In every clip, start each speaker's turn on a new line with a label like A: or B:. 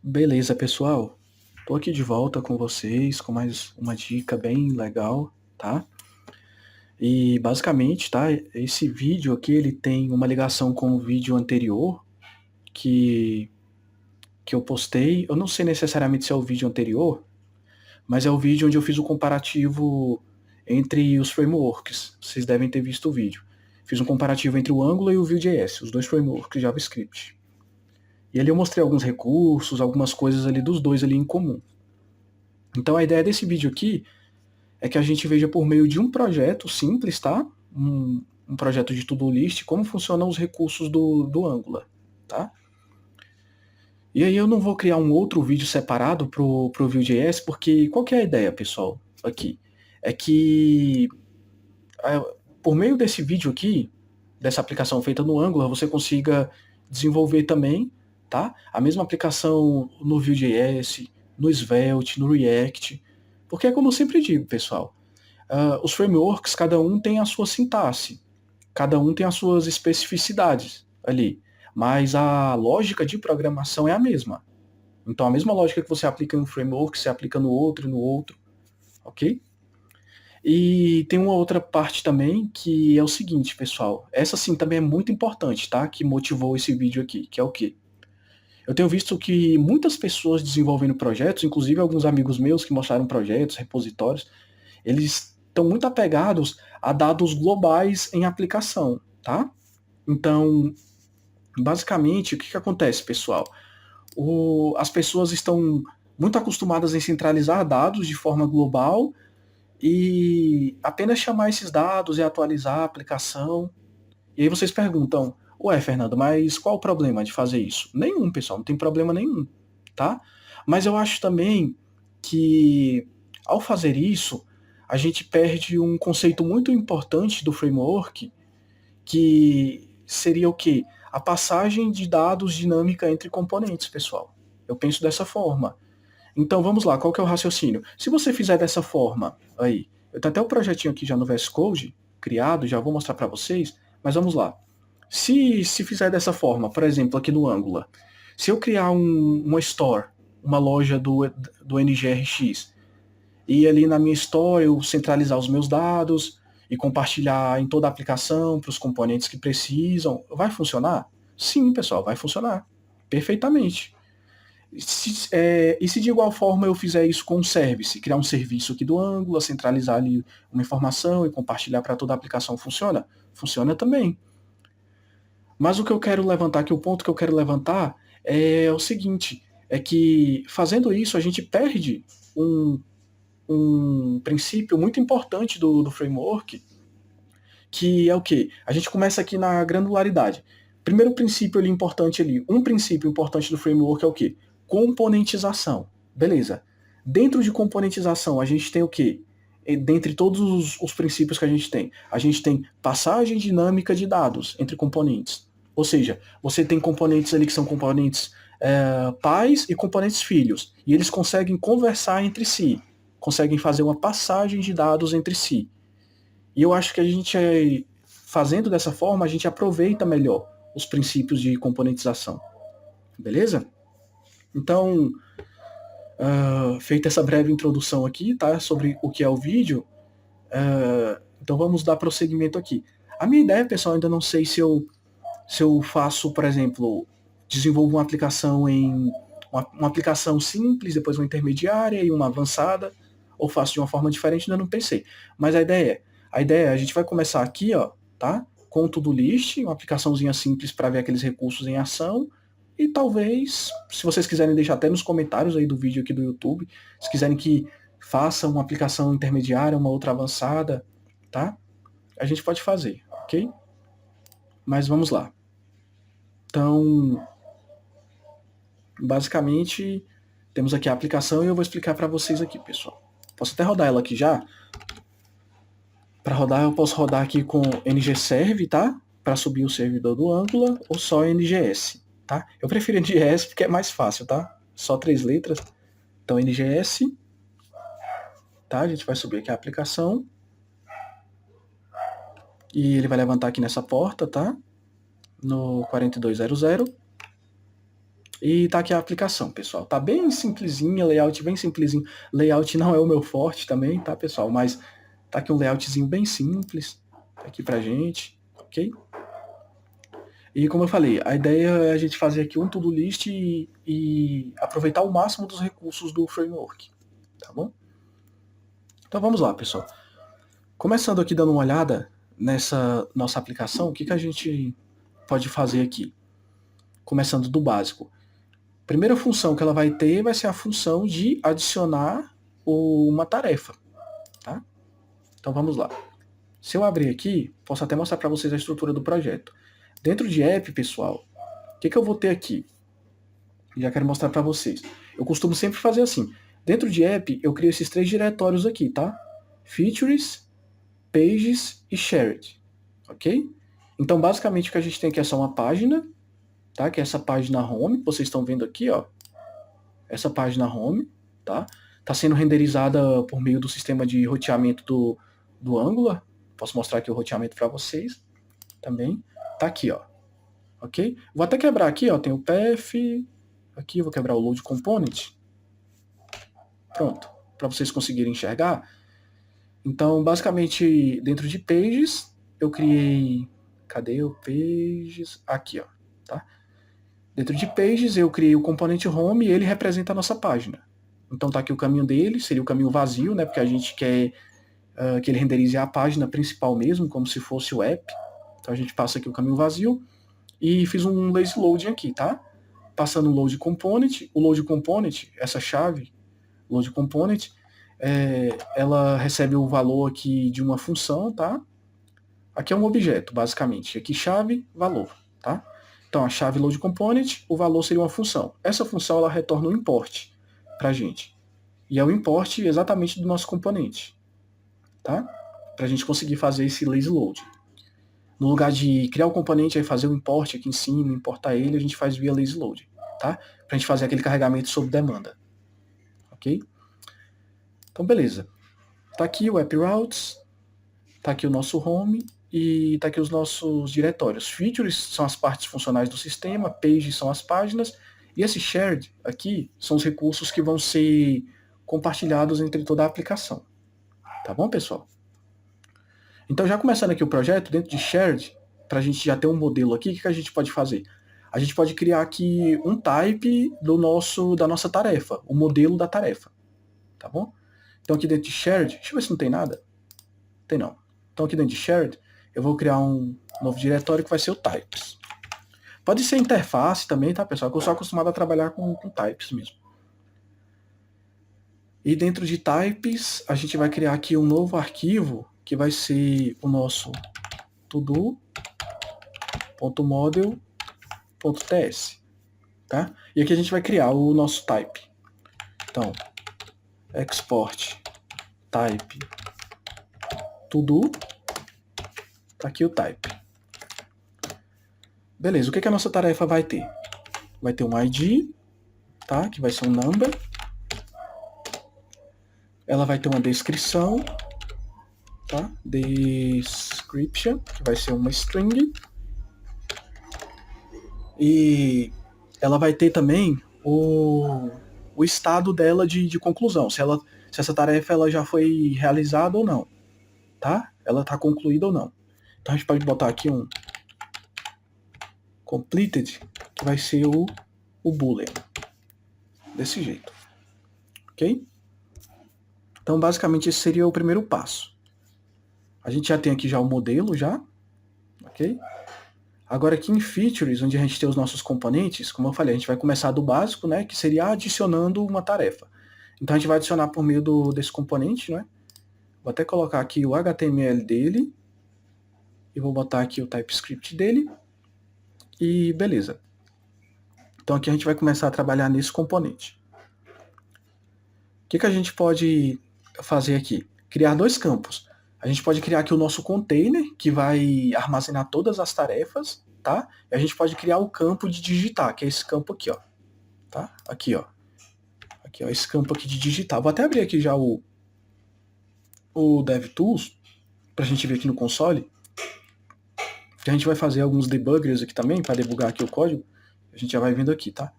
A: Beleza, pessoal? Tô aqui de volta com vocês com mais uma dica bem legal, tá? E basicamente, tá? Esse vídeo aqui ele tem uma ligação com o vídeo anterior que, que eu postei. Eu não sei necessariamente se é o vídeo anterior, mas é o vídeo onde eu fiz o comparativo entre os frameworks. Vocês devem ter visto o vídeo. Fiz um comparativo entre o Angular e o Vue.js, os dois frameworks de JavaScript. E ali eu mostrei alguns recursos, algumas coisas ali dos dois ali em comum. Então a ideia desse vídeo aqui é que a gente veja por meio de um projeto simples, tá? Um projeto de to-do list, como funcionam os recursos do Angular, tá? E aí eu não vou criar um outro vídeo separado pro Vue.js, porque qual que é a ideia, pessoal, aqui? É que por meio desse vídeo aqui, dessa aplicação feita no Angular, você consiga desenvolver também, tá? A mesma aplicação no Vue.js, no Svelte, no React, porque é como eu sempre digo, pessoal, os frameworks, cada um tem a sua sintaxe, cada um tem as suas especificidades ali, mas a lógica de programação é a mesma. Então, a mesma lógica que você aplica em um framework, você aplica no outro e no outro, ok? E tem uma outra parte também que é o seguinte, pessoal. Essa sim também é muito importante, tá? Que motivou esse vídeo aqui, que é o quê? Eu tenho visto que muitas pessoas desenvolvendo projetos, inclusive alguns amigos meus que mostraram projetos, repositórios, eles estão muito apegados a dados globais em aplicação, tá? Então, basicamente, o que acontece, pessoal? As pessoas estão muito acostumadas em centralizar dados de forma global e apenas chamar esses dados e atualizar a aplicação. E aí vocês perguntam, ué, Fernando, mas qual o problema de fazer isso? Nenhum, pessoal, não tem problema nenhum, tá? Mas eu acho também que ao fazer isso, a gente perde um conceito muito importante do framework, que seria o quê? A passagem de dados dinâmica entre componentes, pessoal. Eu penso dessa forma. Então vamos lá, qual que é o raciocínio? Se você fizer dessa forma, aí, eu tenho até um projetinho aqui já no VS Code, criado, já vou mostrar para vocês, mas vamos lá. Se fizer dessa forma, por exemplo, aqui no Angular, se eu criar uma store, uma loja do NGRX, e ali na minha store eu centralizar os meus dados e compartilhar em toda a aplicação para os componentes que precisam, vai funcionar? Sim, pessoal, vai funcionar perfeitamente. E se de igual forma eu fizer isso com um service, criar um serviço aqui do Angular, centralizar ali uma informação e compartilhar para toda a aplicação, funciona? Funciona também. Mas o que eu quero levantar aqui, o ponto que eu quero levantar é o seguinte, é que fazendo isso a gente perde um, um princípio muito importante do framework, que é o quê? A gente começa aqui na granularidade. Primeiro princípio ali importante ali, um princípio importante do framework é o quê? Componentização. Beleza. Dentro de componentização, a gente tem o quê? Dentre todos os princípios que a gente tem passagem dinâmica de dados entre componentes. Ou seja, você tem componentes ali que são componentes pais e componentes filhos. E eles conseguem conversar entre si, conseguem fazer uma passagem de dados entre si. E eu acho que a gente, fazendo dessa forma, a gente aproveita melhor os princípios de componentização. Beleza? Então, feita essa breve introdução aqui, tá? Sobre o que é o vídeo, então vamos dar prosseguimento aqui. A minha ideia, pessoal, ainda não sei se eu faço, por exemplo, desenvolvo uma aplicação em uma aplicação simples, depois uma intermediária e uma avançada, ou faço de uma forma diferente, ainda não pensei. Mas a ideia é, a gente vai começar aqui, ó, tá? Com o to-do list, uma aplicaçãozinha simples para ver aqueles recursos em ação, e talvez, se vocês quiserem deixar até nos comentários aí do vídeo aqui do YouTube, se quiserem que faça uma aplicação intermediária, uma outra avançada, tá? A gente pode fazer, ok? Mas vamos lá. Então, basicamente, temos aqui a aplicação e eu vou explicar para vocês aqui, pessoal. Posso até rodar ela aqui já. Para rodar, eu posso rodar aqui com ngserve, tá? Para subir o servidor do Angular, ou só NGS, tá? Eu prefiro NGS porque é mais fácil, tá? Só 3 letras. Então, NGS, tá? A gente vai subir aqui a aplicação. E ele vai levantar aqui nessa porta, tá? No 4200. E tá aqui a aplicação, pessoal. Tá bem simplesinha, layout bem simplesinho. Layout não é o meu forte também, tá, pessoal? Mas tá aqui um layoutzinho bem simples, tá aqui pra gente, ok? E como eu falei, a ideia é a gente fazer aqui um to-do list e aproveitar o máximo dos recursos do framework, tá bom? Então vamos lá, pessoal. Começando aqui dando uma olhada nessa nossa aplicação, o que a gente pode fazer aqui? Começando do básico. Primeira função que ela vai ter vai ser a função de adicionar uma tarefa, tá? Então vamos lá. Se eu abrir aqui, posso até mostrar para vocês a estrutura do projeto. Dentro de app, pessoal, o que eu vou ter aqui? Já quero mostrar para vocês. Eu costumo sempre fazer assim. Dentro de app, eu crio esses 3 diretórios aqui, tá? Features, Pages e Shared, ok? Então, basicamente, o que a gente tem aqui é só uma página, tá? Que é essa página home, que vocês estão vendo aqui, ó. Essa página home, tá? Está sendo renderizada por meio do sistema de roteamento do Angular. Posso mostrar aqui o roteamento para vocês também. Tá aqui, ó. Ok? Vou até quebrar aqui, ó. Tem o path. Aqui eu vou quebrar o load component. Pronto. Para vocês conseguirem enxergar. Então, basicamente, dentro de pages, eu criei. Cadê o pages? Aqui, ó. Tá? Dentro de pages, eu criei o componente home e ele representa a nossa página. Então tá aqui o caminho dele, seria o caminho vazio, né? Porque a gente quer que ele renderize a página principal mesmo, como se fosse o app. Então a gente passa aqui o caminho vazio e fiz um lazy loading aqui, tá? Passando o load component. O load component, essa chave, load component, ela recebe o valor aqui de uma função, tá? Aqui é um objeto, basicamente. Aqui chave, valor, tá? Então a chave load component, o valor seria uma função. Essa função ela retorna um import pra gente. E é o import exatamente do nosso componente, tá? Para a gente conseguir fazer esse lazy load. No lugar de criar o componente e fazer o import aqui em cima, importar ele, a gente faz via lazy load, tá? Para a gente fazer aquele carregamento sob demanda, ok? Então, beleza. Tá aqui o app routes, tá aqui o nosso home e tá aqui os nossos diretórios. Features são as partes funcionais do sistema, pages são as páginas e esse shared aqui são os recursos que vão ser compartilhados entre toda a aplicação. Tá bom, pessoal? Então, já começando aqui o projeto, dentro de Shared, para a gente já ter um modelo aqui, o que a gente pode fazer? A gente pode criar aqui um type da nossa tarefa, o modelo da tarefa, tá bom? Então, aqui dentro de Shared, deixa eu ver se não tem nada. Tem não. Então, aqui dentro de Shared, eu vou criar um novo diretório que vai ser o types. Pode ser interface também, tá, pessoal? Que eu sou acostumado a trabalhar com types mesmo. E dentro de types, a gente vai criar aqui um novo arquivo que vai ser o nosso todo.model.ts, tá? E aqui a gente vai criar o nosso type. Então, export type todo, tá aqui o type. Beleza, o que a nossa tarefa vai ter? Vai ter um ID, tá? Que vai ser um number. Ela vai ter uma descrição, tá? Description, que vai ser uma string. E ela vai ter também o estado dela de conclusão, se essa tarefa ela já foi realizada ou não, tá? Ela está concluída ou não. Então a gente pode botar aqui um completed, que vai ser o boolean, desse jeito, ok? Então basicamente esse seria o primeiro passo. A gente já tem aqui já o modelo já, ok? Agora aqui em Features, onde a gente tem os nossos componentes, como eu falei, a gente vai começar do básico, né, que seria adicionando uma tarefa. Então a gente vai adicionar por meio desse componente, né? Vou até colocar aqui o HTML dele, e vou botar aqui o TypeScript dele, e beleza. Então aqui a gente vai começar a trabalhar nesse componente. O que a gente pode fazer aqui? Criar 2 campos. A gente pode criar aqui o nosso container, que vai armazenar todas as tarefas, tá? E a gente pode criar o campo de digitar, que é esse campo aqui, ó. Tá? Aqui, ó. Aqui, ó, esse campo aqui de digitar. Vou até abrir aqui já o DevTools, pra gente ver aqui no console. Que a gente vai fazer alguns debuggers aqui também, para debugar aqui o código. A gente já vai vendo aqui, tá?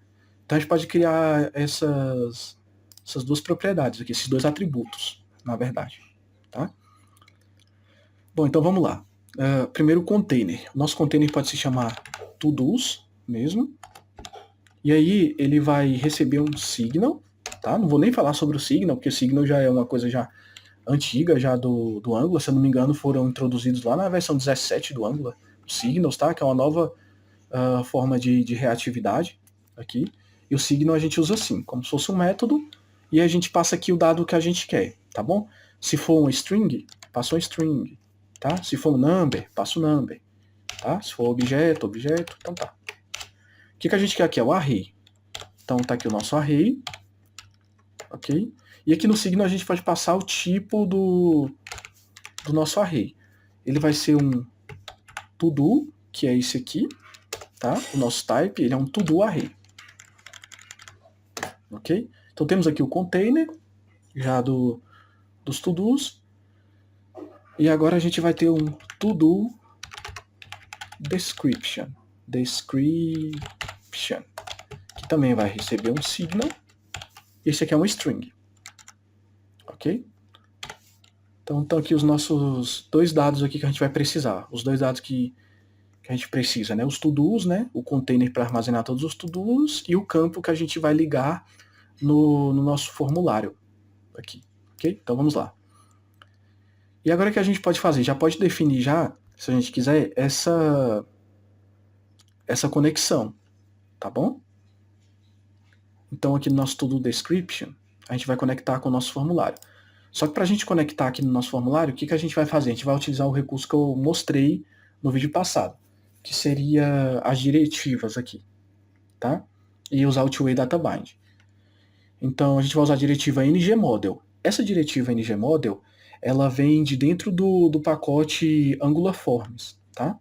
A: Então a gente pode criar essas duas propriedades aqui, esses dois atributos, na verdade. Tá? Bom, então vamos lá. Primeiro o container. O nosso container pode se chamar todos mesmo. E aí ele vai receber um signal. Tá? Não vou nem falar sobre o signal, porque o signal já é uma coisa já antiga já do Angular. Se eu não me engano, foram introduzidos lá na versão 17 do Angular. Signals, tá? Que é uma nova forma de reatividade aqui. E o signal a gente usa assim, como se fosse um método, e a gente passa aqui o dado que a gente quer, tá bom? Se for uma string, passa uma string, tá? Se for um number, passa o number, tá? Se for objeto, então tá. O que a gente quer aqui é o array. Então tá aqui o nosso array, ok? E aqui no signal a gente pode passar o tipo do nosso array. Ele vai ser um to-do, que é esse aqui, tá? O nosso type, ele é um to-do array. Ok? Então temos aqui o container, já dos to-dos, e agora a gente vai ter um to-do description, que também vai receber um signal, e esse aqui é um string. Ok? Então estão aqui os nossos dois dados aqui que a gente vai precisar, os dois dados que a gente precisa, né? Os to-dos, né? O container para armazenar todos os to-dos, e o campo que a gente vai ligar no nosso formulário aqui, ok? Então vamos lá. E agora o que a gente pode fazer? Já pode definir já, se a gente quiser, essa conexão, tá bom? Então aqui no nosso to-do description, a gente vai conectar com o nosso formulário. Só que para a gente conectar aqui no nosso formulário, o que a gente vai fazer? A gente vai utilizar o recurso que eu mostrei no vídeo passado, que seria as diretivas aqui, tá? E usar o two-way data bind. Então a gente vai usar a diretiva ngModel. Essa diretiva ngModel, ela vem de dentro do pacote Angular Forms, tá?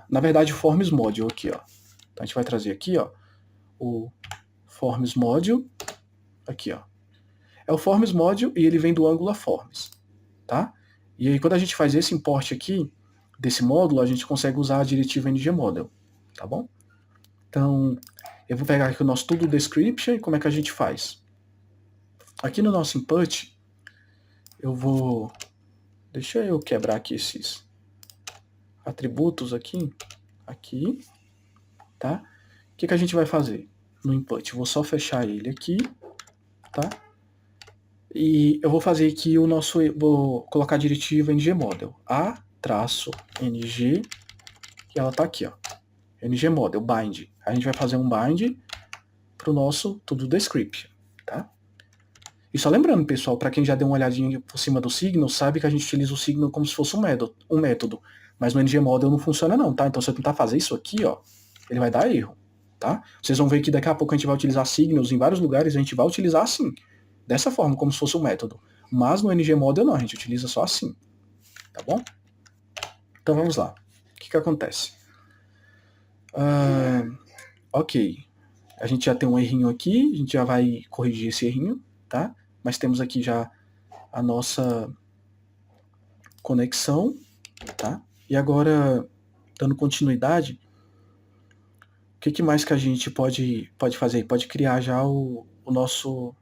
A: Na verdade, o Forms Module aqui, ó. Então a gente vai trazer aqui, ó, o Forms Module, aqui, ó. É o Forms Module e ele vem do Angular Forms, tá? E aí quando a gente faz esse import aqui, desse módulo, a gente consegue usar a diretiva ngModel, tá bom? Então, eu vou pegar aqui o nosso to-do description e como é que a gente faz? Aqui no nosso input, eu vou... Deixa eu quebrar aqui esses atributos aqui, tá? O que a gente vai fazer no input? Eu vou só fechar ele aqui, tá? E eu vou fazer aqui o nosso... Vou colocar a diretiva ngModel. A-ng, que ela tá aqui, ó. ngModel, bind. A gente vai fazer um bind para o nosso to-do description, tá? E só lembrando, pessoal, para quem já deu uma olhadinha por cima do signal, sabe que a gente utiliza o signal como se fosse um método. Mas no ngModel não funciona não, tá? Então se eu tentar fazer isso aqui, ó, ele vai dar erro, tá? Vocês vão ver que daqui a pouco a gente vai utilizar signals em vários lugares, a gente vai utilizar assim, dessa forma, como se fosse um método. Mas no ngModel não, a gente utiliza só assim, tá bom? Então vamos lá. O que acontece? Ok. A gente já tem um errinho aqui, a gente já vai corrigir esse errinho, tá? Mas temos aqui já a nossa conexão, tá? E agora, dando continuidade, o que mais que a gente pode fazer? Pode criar já o nosso...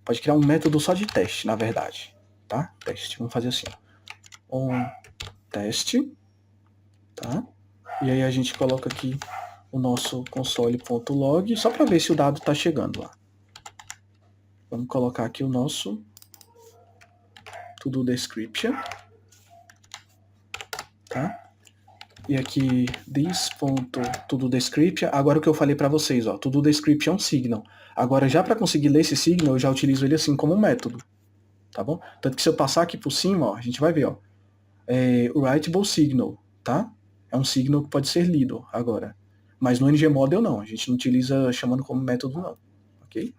A: Pode criar um método só de teste, na verdade, tá? Teste. Vamos fazer assim, ó. Teste, tá? E aí a gente coloca aqui o nosso console.log, só para ver se o dado está chegando lá. Vamos colocar aqui o nosso to-do description, tá? E aqui this.to-do description, agora o que eu falei para vocês, ó, to-do description é um signal. Agora já para conseguir ler esse signal, eu já utilizo ele assim como um método, tá bom? Tanto que se eu passar aqui por cima, ó, a gente vai ver, ó, o writable signal, tá? É um signal que pode ser lido agora. Mas no ngModel não, a gente não utiliza chamando como método não, ok?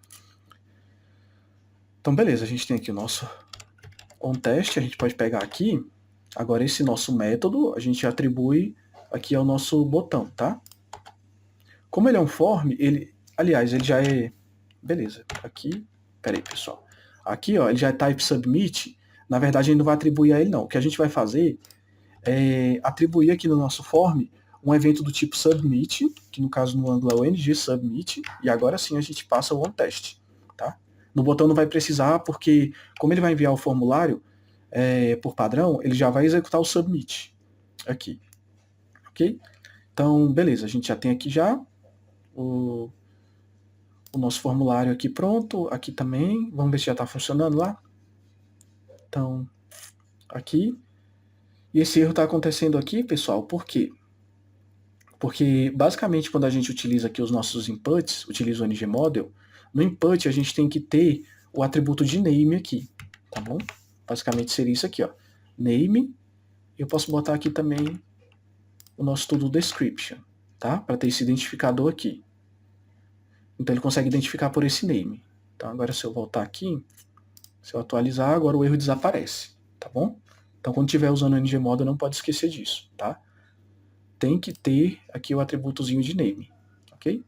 A: Então beleza, a gente tem aqui o nosso onTest, a gente pode pegar aqui, agora esse nosso método, a gente atribui aqui ao nosso botão, tá? Como ele é um form, aliás, ele já é... Beleza, aqui... Peraí, pessoal. Aqui, ó, ele já é type submit, na verdade a gente não vai atribuir a ele não. O que a gente vai fazer é atribuir aqui no nosso form um evento do tipo submit, que no caso no Angular é o ng submit, e agora sim a gente passa o onTest, tá? No botão não vai precisar, porque como ele vai enviar o formulário por padrão, ele já vai executar o submit aqui, ok? Então, beleza, a gente já tem aqui já o nosso formulário aqui pronto, aqui também, vamos ver se já está funcionando lá. Então, aqui. E esse erro está acontecendo aqui, pessoal, por quê? Porque, basicamente, quando a gente utiliza aqui os nossos inputs, utiliza o ngModel, no input a gente tem que ter o atributo de name aqui, tá bom? Basicamente seria isso aqui, ó. Name, eu posso botar aqui também o nosso to-do description, tá? Para ter esse identificador aqui. Então ele consegue identificar por esse name. Então agora se eu voltar aqui, se eu atualizar, agora o erro desaparece, tá bom? Então quando estiver usando o ngModel não pode esquecer disso, tá? Tem que ter aqui o atributozinho de name, ok?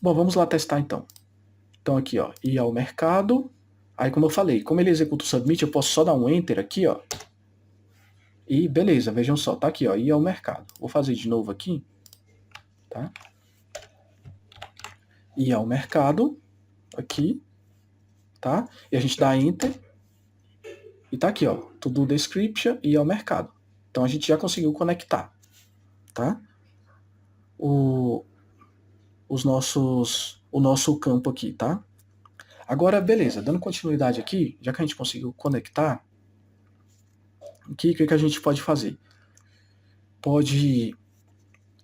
A: Bom, vamos lá testar então. Então aqui, ó, ir ao mercado. Aí como eu falei, como ele executa o submit, eu posso só dar um enter aqui, ó. E beleza, vejam só, tá aqui, ó, ir ao mercado. Vou fazer de novo aqui, tá? Ir ao mercado, aqui, tá? E a gente dá enter. E tá aqui, ó, to-do description e ao mercado. Então a gente já conseguiu conectar, tá? O nosso campo aqui, tá? Agora, beleza, dando continuidade aqui, já que a gente conseguiu conectar, o que a gente pode fazer? Pode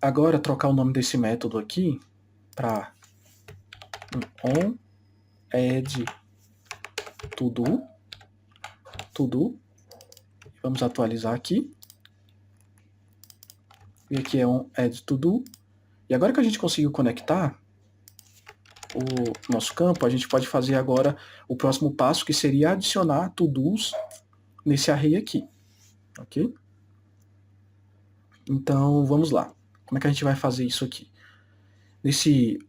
A: agora trocar o nome desse método aqui para on add to-do. Vamos atualizar aqui. E aqui é on add to-do. E agora que a gente conseguiu conectar o nosso campo, a gente pode fazer agora o próximo passo, que seria adicionar to-dos nesse array aqui, ok? Então, vamos lá. Como é que a gente vai fazer isso aqui? Nesse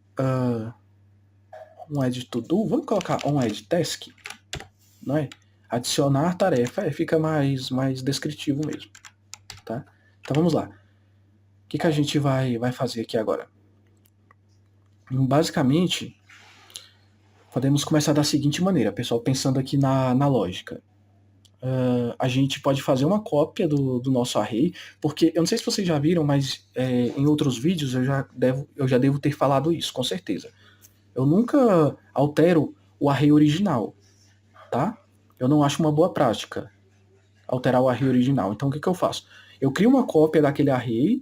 A: onAdd to-do, vamos colocar onAdd task, não é? Adicionar tarefa, fica mais descritivo mesmo, tá? Então vamos lá. O que a gente vai fazer aqui agora? Basicamente, podemos começar da seguinte maneira, pessoal, pensando aqui na lógica. A gente pode fazer uma cópia do nosso array, porque eu não sei se vocês já viram, mas em outros vídeos eu já devo ter falado isso, com certeza. Eu nunca altero o array original, tá? Eu não acho uma boa prática alterar o array original. Então o que eu faço? Eu crio uma cópia daquele array,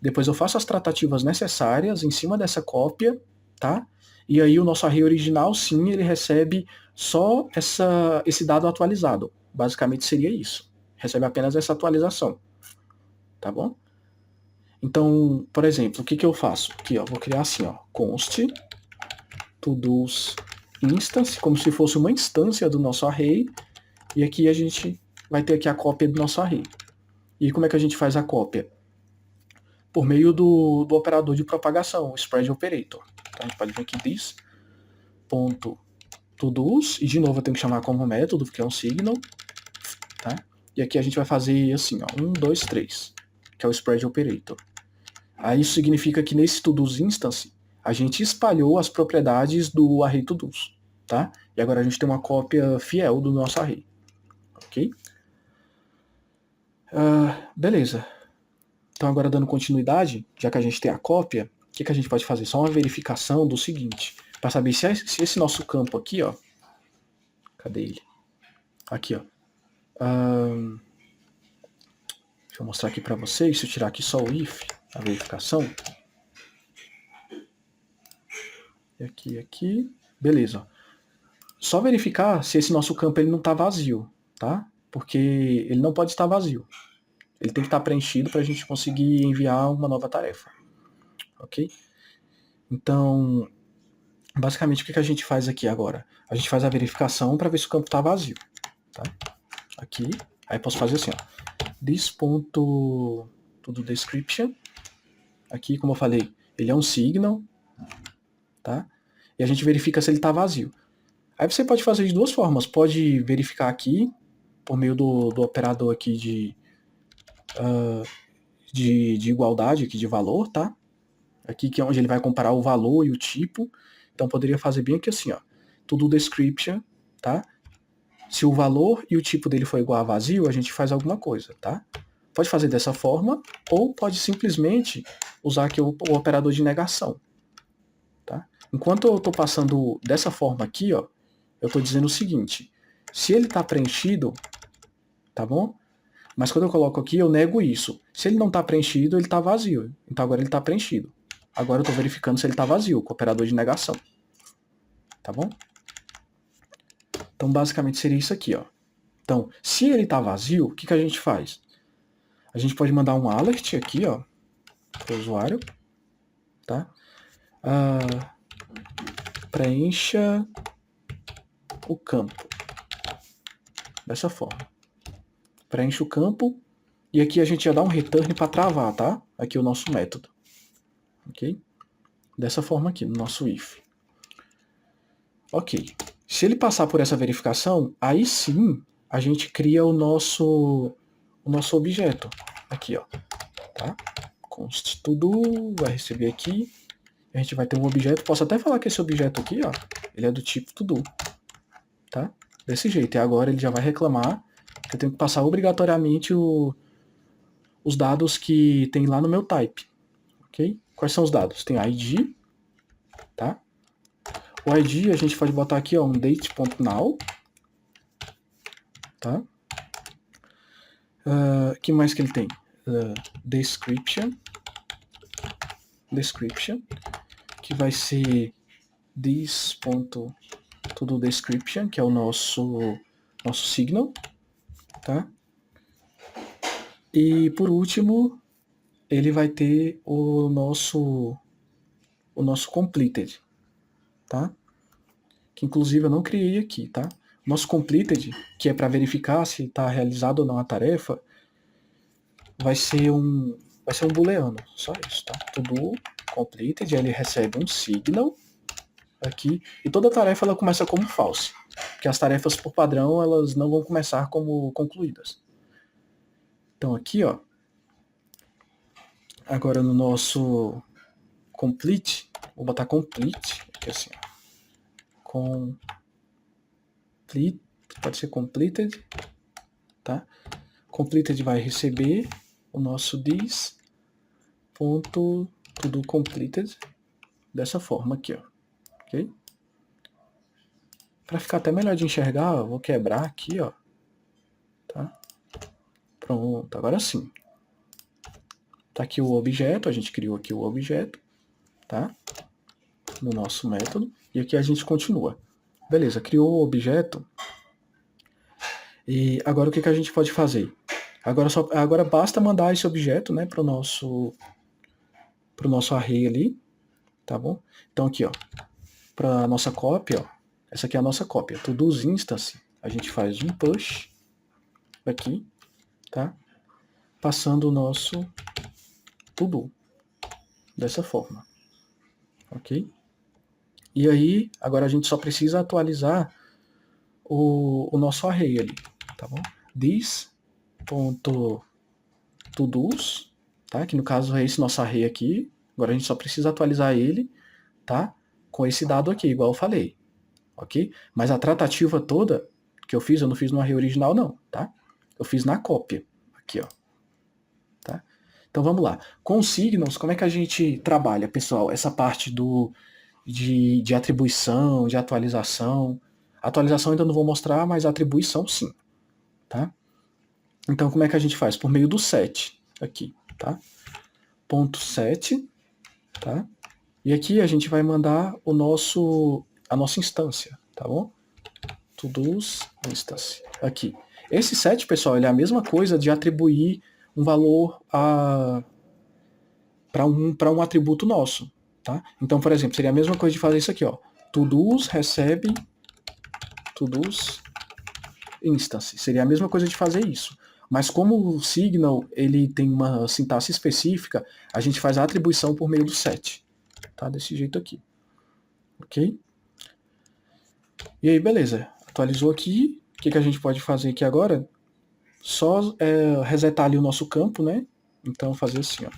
A: depois eu faço as tratativas necessárias em cima dessa cópia, tá? E aí o nosso array original, sim, ele recebe só esse dado atualizado. Basicamente seria isso. Recebe apenas essa atualização. Tá bom? Então, por exemplo, o que eu faço? Aqui, ó, vou criar assim, ó, const todos instance, como se fosse uma instância do nosso array, e aqui a gente vai ter aqui a cópia do nosso array. E como é que a gente faz a cópia? Por meio do operador de propagação, o spread operator. Então a gente pode vir aqui this.todos, e de novo eu tenho que chamar como método, que é um signal, tá? E aqui a gente vai fazer assim, ó, 1, 2, 3, que é o spread operator. Aí isso significa que nesse todos instance, a gente espalhou as propriedades do array todos, tá? E agora a gente tem uma cópia fiel do nosso array, ok? Beleza. Então agora dando continuidade, já que a gente tem a cópia, o que a gente pode fazer? Só uma verificação do seguinte, para saber se esse nosso campo aqui, ó, cadê ele? Aqui, ó. Deixa eu mostrar aqui para vocês, se eu tirar aqui só o if, a verificação. E aqui, beleza. Só verificar se esse nosso campo ele não está vazio, tá? Porque ele não pode estar vazio. Ele tem que estar preenchido para a gente conseguir enviar uma nova tarefa, ok? Então, basicamente o que a gente faz aqui agora? A gente faz a verificação para ver se o campo está vazio, tá? Aqui, aí posso fazer assim, ó, this.toDescription. Aqui, como eu falei, ele é um signal, tá? E a gente verifica se ele está vazio. Aí você pode fazer de duas formas. Pode verificar aqui, por meio do operador aqui de igualdade aqui de valor, tá? Aqui que é onde ele vai comparar o valor e o tipo. Então poderia fazer bem aqui assim, ó. To-do description, tá? Se o valor e o tipo dele for igual a vazio, a gente faz alguma coisa, tá? Pode fazer dessa forma, ou pode simplesmente usar aqui o operador de negação, tá? Enquanto eu estou passando dessa forma aqui, ó, eu estou dizendo o seguinte: se ele está preenchido, tá bom? Mas quando eu coloco aqui, eu nego isso. Se ele não está preenchido, ele está vazio. Então agora ele está preenchido. Agora eu estou verificando se ele está vazio, com o operador de negação. Tá bom? Então basicamente seria isso aqui, ó. Então, se ele está vazio, o que, que a gente faz? A gente pode mandar um alert aqui, ó, para o usuário, tá? Preencha o campo. Dessa forma. Preenche o campo e aqui a gente já dá um return para travar, tá? Aqui o nosso método. Ok? Dessa forma aqui, no nosso if. Ok. Se ele passar por essa verificação, aí sim a gente cria o nosso objeto. Aqui, ó. Tá? Const todo vai receber aqui. A gente vai ter um objeto. Posso até falar que esse objeto aqui, ó, ele é do tipo todo. Tá? Desse jeito. E agora ele já vai reclamar que eu tenho que passar obrigatoriamente os dados que tem lá no meu type. Ok? Quais são os dados? Tem ID, tá? O ID a gente pode botar aqui, ó, um date.now, tá? Que mais que ele tem? Description, que vai ser this.toDoDescription, que é o nosso signal, tá? E por último, ele vai ter o nosso completed, tá? Que inclusive eu não criei aqui, tá? Nosso completed, que é para verificar se está realizado ou não a tarefa, vai ser um booleano, só isso, tá? To-do completed, ele recebe um signal aqui, e toda tarefa ela começa como false, porque as tarefas por padrão elas não vão começar como concluídas. Então aqui, ó, agora no nosso complete, vou botar complete, aqui assim, ó, complete, pode ser completed, tá? Completed vai receber o nosso this.toDoCompleted dessa forma aqui, ó, ok? Para ficar até melhor de enxergar, eu vou quebrar aqui, ó, tá? Pronto, agora sim. Tá aqui o objeto, a gente criou aqui o objeto, tá? No nosso método, e aqui a gente continua. Beleza, criou o objeto, e agora o que a gente pode fazer? Agora basta mandar esse objeto, né, pro nosso array ali, tá bom? Então aqui, ó, para nossa cópia, ó, essa aqui é a nossa cópia. Todos instance, a gente faz um push aqui, tá? Passando o nosso to-do dessa forma, ok? E aí, agora a gente só precisa atualizar o nosso array ali, tá bom? This.todos, tá? Que no caso é esse nosso array aqui. Agora a gente só precisa atualizar ele, tá? Com esse dado aqui, igual eu falei, ok? Mas a tratativa toda que eu não fiz no array original não, tá? Eu fiz na cópia, aqui, ó. Tá? Então vamos lá. Com signals, como é que a gente trabalha, pessoal? Essa parte de atribuição, de atualização. Atualização ainda não vou mostrar, mas atribuição sim, tá? Então como é que a gente faz? Por meio do set, aqui, tá? Ponto .set, tá? E aqui a gente vai mandar a nossa instância, tá bom? Todos instance, aqui. Esse set, pessoal, ele é a mesma coisa de atribuir um valor para um atributo nosso, tá? Então, por exemplo, seria a mesma coisa de fazer isso aqui, ó. Todos recebe todos instance. Seria a mesma coisa de fazer isso. Mas como o signal ele tem uma sintaxe específica, a gente faz a atribuição por meio do set, tá? Desse jeito aqui, ok? E aí, beleza. Atualizou aqui. O que a gente pode fazer aqui agora? Só resetar ali o nosso campo, né? Então, eu vou fazer assim, ó.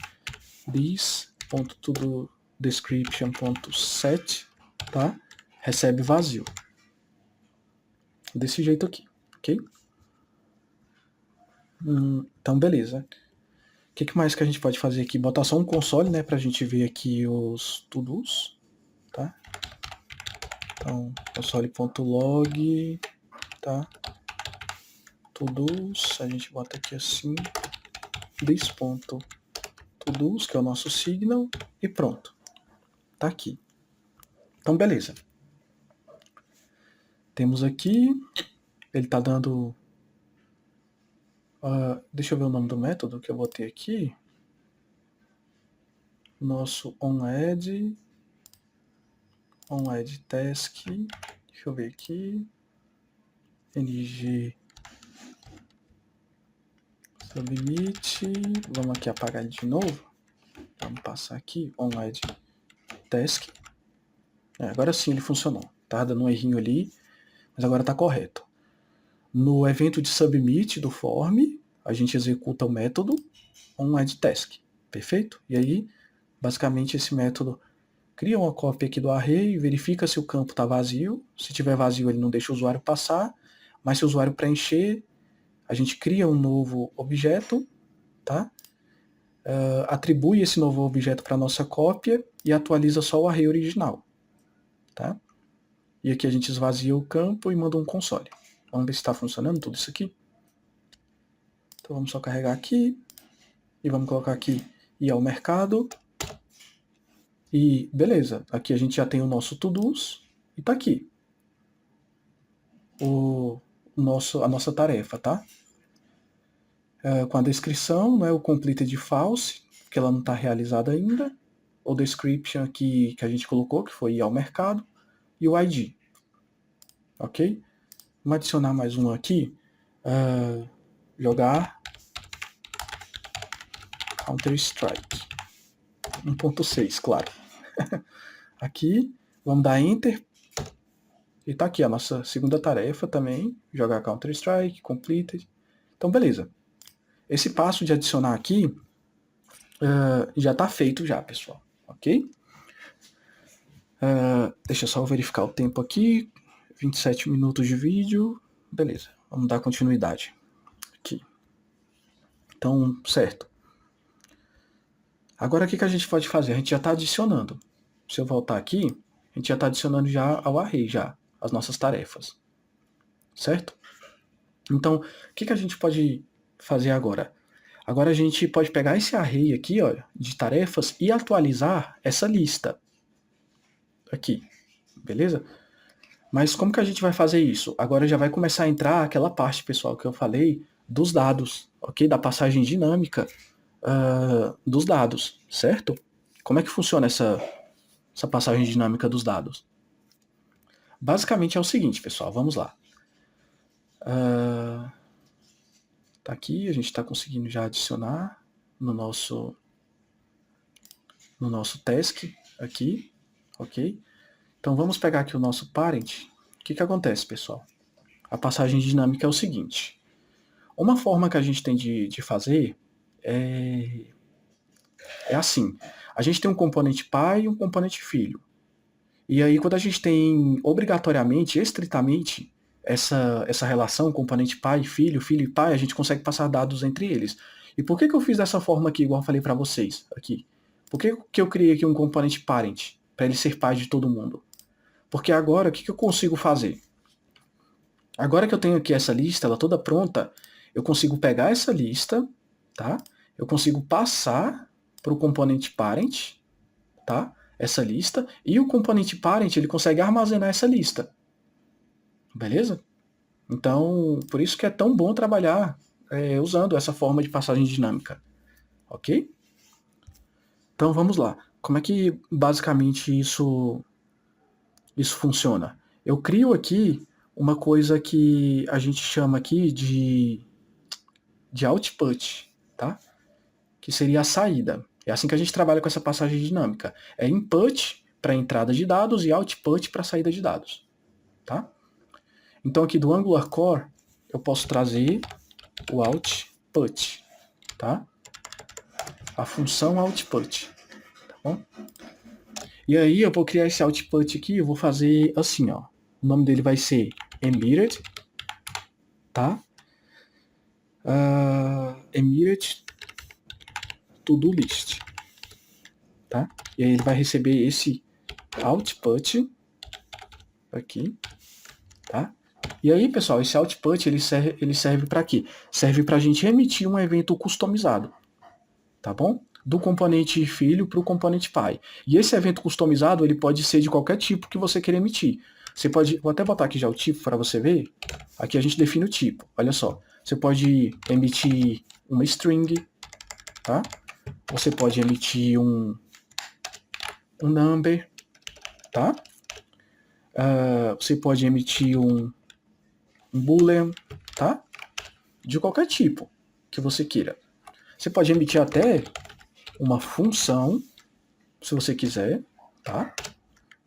A: this.tododescription.set, tá? Recebe vazio. Desse jeito aqui, ok? Então, beleza. O que mais que a gente pode fazer aqui? Botar só um console, né? Pra gente ver aqui os to-dos, tá? Então, console.log, tá? To-dos, a gente bota aqui assim, this.todos, que é o nosso signal, e pronto. Tá aqui. Então, beleza. Temos aqui, ele tá dando... deixa eu ver o nome do método que eu botei aqui. Nosso onAdd task, deixa eu ver aqui, ng submit, vamos aqui apagar ele de novo, vamos passar aqui, onAdd task, agora sim ele funcionou, tá dando um errinho ali, mas agora tá correto. No evento de submit do form, a gente executa o método onAddTask, perfeito? E aí, basicamente esse método cria uma cópia aqui do array, verifica se o campo está vazio, se tiver vazio ele não deixa o usuário passar, mas se o usuário preencher, a gente cria um novo objeto, tá? Atribui esse novo objeto para a nossa cópia e atualiza só o array original, tá? E aqui a gente esvazia o campo e manda um console. Vamos ver se está funcionando tudo isso aqui. Então vamos só carregar aqui e vamos colocar aqui ir ao mercado. E beleza, aqui a gente já tem o nosso to-dos e tá aqui a nossa tarefa, tá? Com a descrição, né, o completed false, que ela não está realizada ainda, o description que a gente colocou, que foi ir ao mercado, e o ID. Ok? Vamos adicionar mais um aqui. Jogar Counter-Strike 1.6, claro. Aqui, vamos dar Enter. E tá aqui a nossa segunda tarefa também, jogar Counter-Strike, completed. Então, beleza. Esse passo de adicionar aqui já está feito já, pessoal. Ok? Deixa eu só verificar o tempo aqui. 27 minutos de vídeo. Beleza, vamos dar continuidade aqui. Então, certo. Agora, o que a gente pode fazer? A gente já está adicionando. Se eu voltar aqui, a gente já está adicionando já ao array, já, as nossas tarefas. Certo? Então, o que a gente pode fazer agora? Agora a gente pode pegar esse array aqui, ó, de tarefas e atualizar essa lista. Aqui, beleza? Mas como que a gente vai fazer isso? Agora já vai começar a entrar aquela parte, pessoal, que eu falei dos dados, ok? Da passagem dinâmica dos dados, certo? Como é que funciona essa passagem dinâmica dos dados? Basicamente é o seguinte, pessoal, vamos lá. Tá aqui, a gente está conseguindo já adicionar no nosso task aqui, ok? Então vamos pegar aqui o nosso parent. O que acontece, pessoal? A passagem dinâmica é o seguinte. Uma forma que a gente tem de fazer é assim. A gente tem um componente pai e um componente filho. E aí quando a gente tem obrigatoriamente, estritamente, essa relação componente pai e filho e pai, a gente consegue passar dados entre eles. E por que eu fiz dessa forma aqui, igual eu falei para vocês aqui? Por que eu criei aqui um componente parent, para ele ser pai de todo mundo? Porque agora, o que eu consigo fazer? Agora que eu tenho aqui essa lista, ela toda pronta, eu consigo pegar essa lista, tá? Eu consigo passar para o componente parent, tá? Essa lista, e o componente parent ele consegue armazenar essa lista. Beleza? Então, por isso que é tão bom trabalhar usando essa forma de passagem dinâmica. Ok? Então vamos lá. Como é que basicamente isso funciona? Eu crio aqui uma coisa que a gente chama aqui de output, tá? Que seria a saída. É assim que a gente trabalha com essa passagem dinâmica. É input para entrada de dados e output para saída de dados, tá? Então aqui do Angular Core eu posso trazer o output, tá? a função output, tá bom? E aí eu vou criar esse output aqui, eu vou fazer assim, ó. O nome dele vai ser emitted, tá? Emitted to-do list, tá? E aí ele vai receber esse output aqui, tá? E aí, pessoal, esse output ele serve para quê? Serve para a gente emitir um evento customizado, tá bom? Do componente filho para o componente pai. E esse evento customizado ele pode ser de qualquer tipo que você queira emitir. Você pode, vou até botar aqui já o tipo para você ver. Aqui a gente define o tipo. Olha só, você pode emitir uma string, tá? Você pode emitir um number, tá? Você pode emitir um boolean, tá? De qualquer tipo que você queira. Você pode emitir até uma função, se você quiser, tá?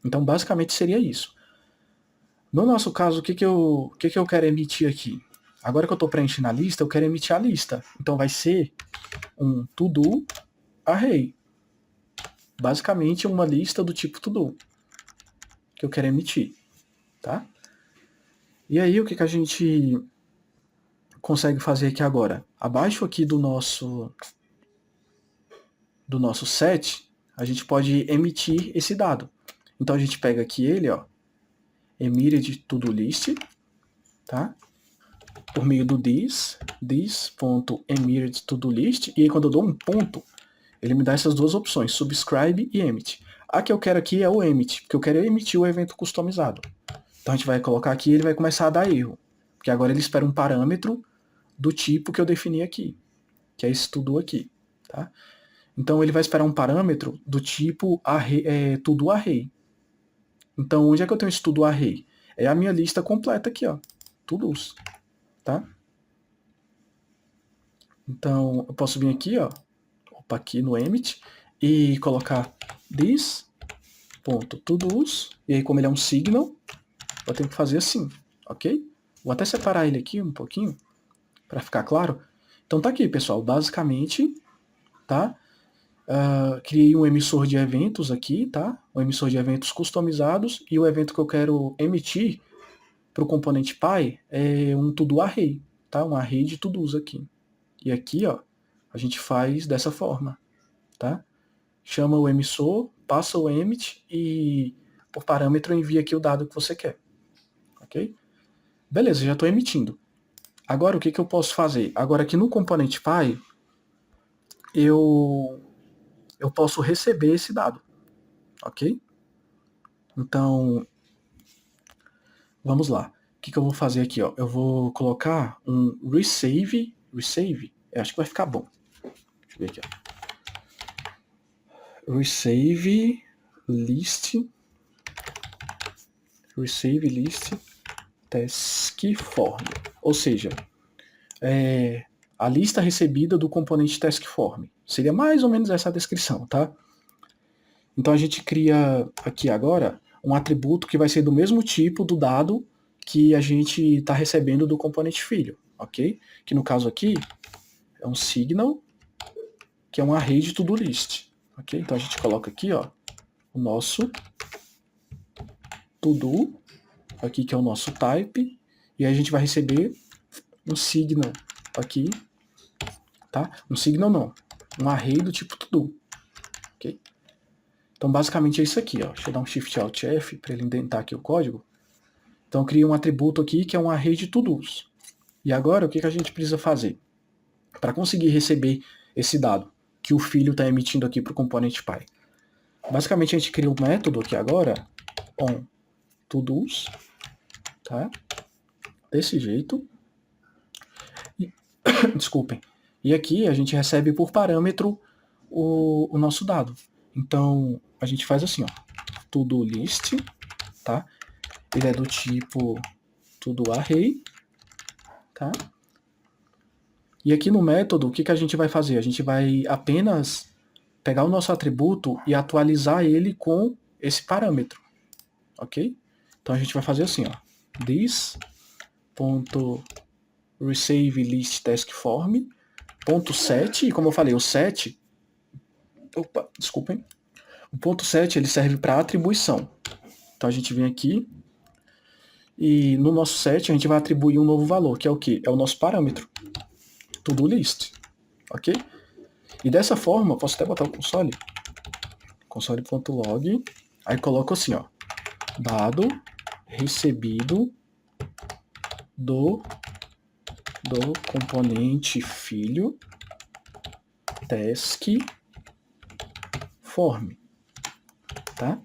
A: Então, basicamente seria isso. No nosso caso, o que eu quero emitir aqui? Agora que eu estou preenchendo a lista, eu quero emitir a lista. Então, vai ser um to-do array. Basicamente, uma lista do tipo to-do que eu quero emitir, tá? E aí, o que a gente consegue fazer aqui agora? Abaixo aqui do nosso set, a gente pode emitir esse dado. Então, a gente pega aqui ele, ó, emitted to-do list, tá? Por meio do this.emitted to-do list, e aí quando eu dou um ponto, ele me dá essas duas opções, subscribe e emit. A que eu quero aqui é o emit, porque eu quero emitir o evento customizado. Então a gente vai colocar aqui e ele vai começar a dar erro, porque agora ele espera um parâmetro do tipo que eu defini aqui, que é esse to-do aqui, tá? Então ele vai esperar um parâmetro do tipo to-do array. Então onde é que eu tenho esse to-do array? É a minha lista completa aqui, ó, to-dos, tá? Então eu posso vir aqui, ó, aqui no emit e colocar this.todos, e aí como ele é um signal, eu tenho que fazer assim, ok? Vou até separar ele aqui um pouquinho, para ficar claro. Então tá aqui, pessoal, basicamente, tá? Criei um emissor de eventos aqui, tá? Um emissor de eventos customizados, e o evento que eu quero emitir para o componente pai é um to-do array, tá? Um array de to-dos aqui. E aqui, ó, a gente faz dessa forma, tá? Chama o emissor, passa o emit e por parâmetro envia aqui o dado que você quer, ok? Beleza, já estou emitindo. Agora o que eu posso fazer? Agora aqui no componente pai, eu posso receber esse dado, ok? Então, vamos lá. O que eu vou fazer aqui? Ó? Eu vou colocar um receive, eu acho que vai ficar bom. Deixa eu ver aqui. Ó. Receive list task form, ou seja, a lista recebida do componente task form. Seria mais ou menos essa a descrição, tá? Então a gente cria aqui agora um atributo que vai ser do mesmo tipo do dado que a gente está recebendo do componente filho, ok? Que no caso aqui é um signal, que é um array de to-do list, ok? Então a gente coloca aqui, ó, o nosso to-do, aqui que é o nosso type, e aí a gente vai receber um signal aqui, tá? Um signal não, um array do tipo to-do, ok? Então basicamente é isso aqui, ó. Deixa eu dar um Shift Alt F para ele indentar aqui o código. Então eu criei um atributo aqui que é um array de to-dos. E agora o que a gente precisa fazer? Para conseguir receber esse dado que o filho está emitindo aqui para o componente pai. Basicamente a gente cria um método aqui agora, on todos, tá? Desse jeito. Desculpem. E aqui a gente recebe por parâmetro o nosso dado. Então a gente faz assim, ó, to-do list, tá? Ele é do tipo to-do array, tá? E aqui no método, o que a gente vai fazer? A gente vai apenas pegar o nosso atributo e atualizar ele com esse parâmetro, ok? Então a gente vai fazer assim, ó, this.receiveListTaskForm, .set, e como eu falei, o set Opa, desculpem. O ponto 7 ele serve para atribuição. Então a gente vem aqui e no nosso set a gente vai atribuir um novo valor, que é o quê? É o nosso parâmetro, to-do list, ok? E dessa forma, posso até botar o console.log, aí coloco assim, ó, dado recebido do componente filho task form, tá?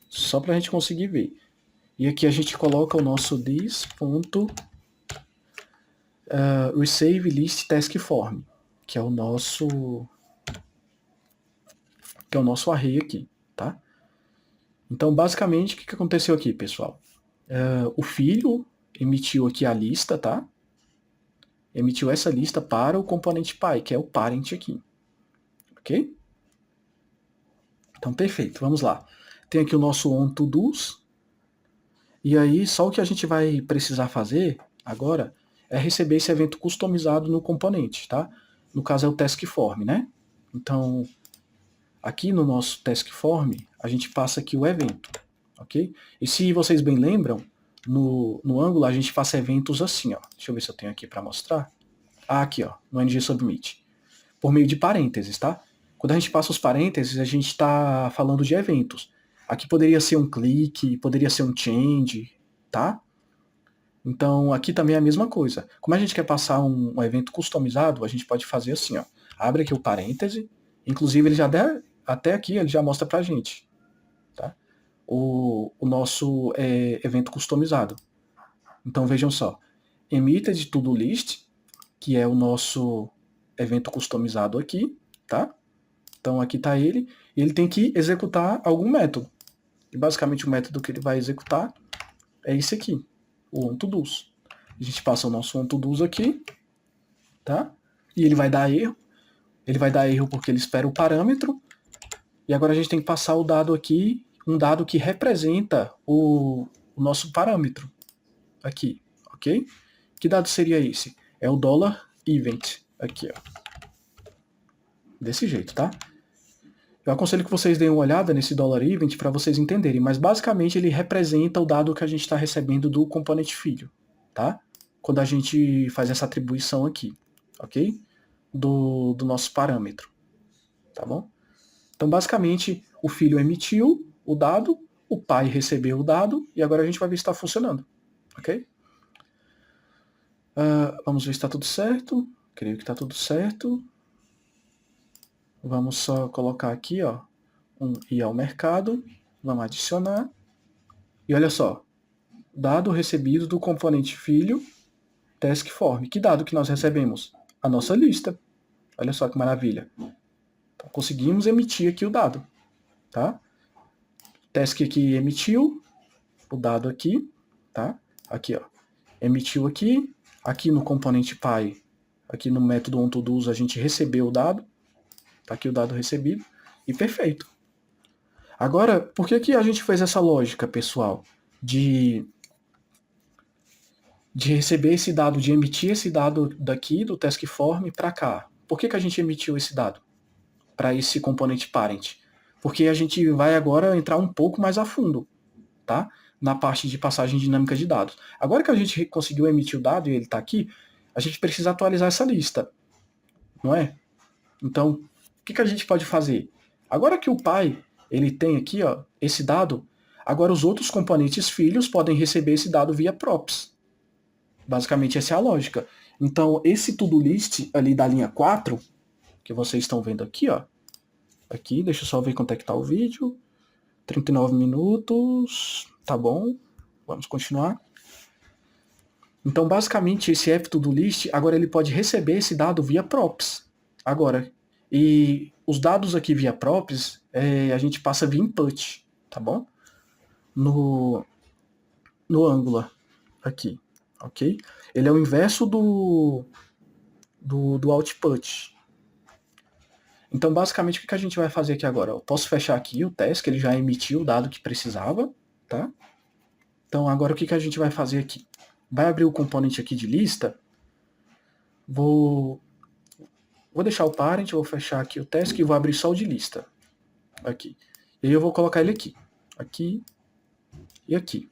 A: Só para a gente conseguir ver. E aqui a gente coloca o nosso this.receive list task form, que é o nosso array aqui, tá? Então, basicamente, o que aconteceu aqui, pessoal? O filho emitiu aqui a lista, tá? Emitiu essa lista para o componente pai, que é o parent aqui, ok? Então, perfeito, vamos lá. Tem aqui o nosso onToDos, e aí só o que a gente vai precisar fazer agora é receber esse evento customizado no componente, tá? No caso é o taskform, né? Então, aqui no nosso taskform, a gente passa aqui o evento, ok? E se vocês bem lembram, no Angular a gente passa eventos assim, ó. Deixa eu ver se eu tenho aqui para mostrar. Ah, aqui, ó, no ng-submit. Por meio de parênteses, tá? Quando a gente passa os parênteses, a gente está falando de eventos. Aqui poderia ser um clique, poderia ser um change, tá? Então, aqui também é a mesma coisa. Como a gente quer passar um evento customizado, a gente pode fazer assim, ó. Abre aqui o parêntese. Inclusive, ele já até aqui ele já mostra pra gente, tá? O nosso evento customizado. Então, vejam só. Emitted to-do list, que é o nosso evento customizado aqui, tá? Então, aqui está ele. E ele tem que executar algum método. E, basicamente, o método que ele vai executar é esse aqui, o onToDos. A gente passa o nosso onToDos aqui, tá? E ele vai dar erro. Ele vai dar erro porque ele espera o parâmetro. E agora a gente tem que passar o dado aqui, um dado que representa o nosso parâmetro aqui, ok? Que dado seria esse? É o $event aqui, ó. Desse jeito, tá? Eu aconselho que vocês deem uma olhada nesse $event para vocês entenderem, mas basicamente ele representa o dado que a gente está recebendo do componente filho, tá? Quando a gente faz essa atribuição aqui, ok? Do nosso parâmetro, tá bom? Então, basicamente, o filho emitiu o dado, o pai recebeu o dado, e agora a gente vai ver se está funcionando, ok? Vamos ver se está tudo certo. Creio que está tudo certo. Vamos só colocar aqui, ó, ir ao mercado, vamos adicionar, e olha só, dado recebido do componente filho, taskform. Que dado que nós recebemos? A nossa lista. Olha só que maravilha. Então, conseguimos emitir aqui o dado, tá? Task aqui emitiu o dado aqui, tá? Aqui, ó, emitiu aqui no componente pai, aqui no método onToDos a gente recebeu o dado, tá aqui o dado recebido, e perfeito. Agora, por que a gente fez essa lógica, pessoal, de receber esse dado, de emitir esse dado daqui do taskform para cá? Por que a gente emitiu esse dado para esse componente parent? Porque a gente vai agora entrar um pouco mais a fundo, tá? Na parte de passagem dinâmica de dados. Agora que a gente conseguiu emitir o dado e ele está aqui, a gente precisa atualizar essa lista, não é? Então, o que a gente pode fazer? Agora que o pai ele tem aqui, ó, esse dado, agora os outros componentes filhos podem receber esse dado via props. Basicamente essa é a lógica. Então, esse to-do list ali da linha 4, que vocês estão vendo aqui, ó. Aqui, deixa eu só ver quanto é que tá o vídeo. 39 minutos. Tá bom. Vamos continuar. Então, basicamente, esse f-to-do list, agora ele pode receber esse dado via props. Agora, e os dados aqui via props, a gente passa via input, tá bom? No Angular, aqui, ok? Ele é o inverso do output. Então, basicamente, o que a gente vai fazer aqui agora? Eu posso fechar aqui o teste, que ele já emitiu o dado que precisava, tá? Então, agora o que a gente vai fazer aqui? Vai abrir o componente aqui de lista, vou deixar o parent, vou fechar aqui o task e vou abrir só o de lista. Aqui. E aí eu vou colocar ele aqui. Aqui e aqui.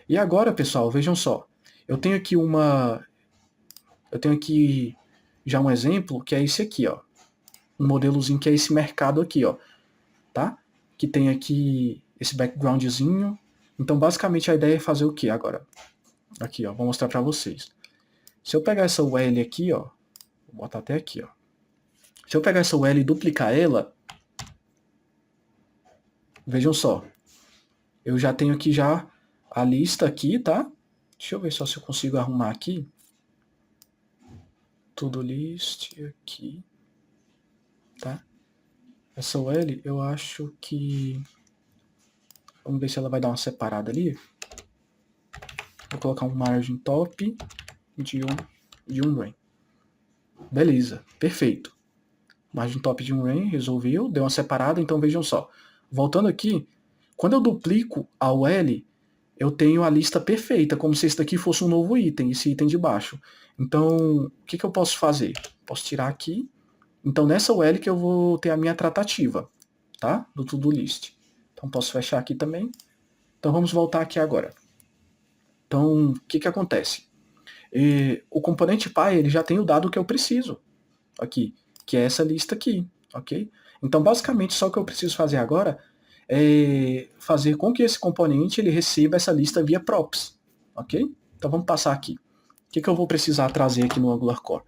A: E agora, pessoal, vejam só. Eu tenho aqui já um exemplo que é esse aqui, ó. Um modelozinho que é esse mercado aqui, ó. Tá? Que tem aqui esse backgroundzinho. Então, basicamente, a ideia é fazer o que agora? Aqui, ó. Vou mostrar para vocês. Se eu pegar essa UL aqui, ó. Vou botar até aqui, ó. Se eu pegar essa UL e duplicar ela, vejam só. Eu já tenho aqui já a lista aqui, tá? Deixa eu ver só se eu consigo arrumar aqui. Tudo list aqui, tá? Essa UL, eu acho que... Vamos ver se ela vai dar uma separada ali. Vou colocar um margin top de um ren. Beleza, perfeito. Margin top de um ren, resolveu, deu uma separada, então vejam só. Voltando aqui, quando eu duplico a UL, eu tenho a lista perfeita, como se esse daqui fosse um novo item, esse item de baixo. Então, o que eu posso fazer? Posso tirar aqui. Então, nessa UL que eu vou ter a minha tratativa, tá? Do to-do list. Então, posso fechar aqui também. Então, vamos voltar aqui agora. Então, o que acontece? O componente Py, ele já tem o dado que eu preciso aqui, que é essa lista aqui, ok? Então, basicamente, só o que eu preciso fazer agora é fazer com que esse componente ele receba essa lista via props, ok? Então, vamos passar aqui. O que eu vou precisar trazer aqui no Angular Core?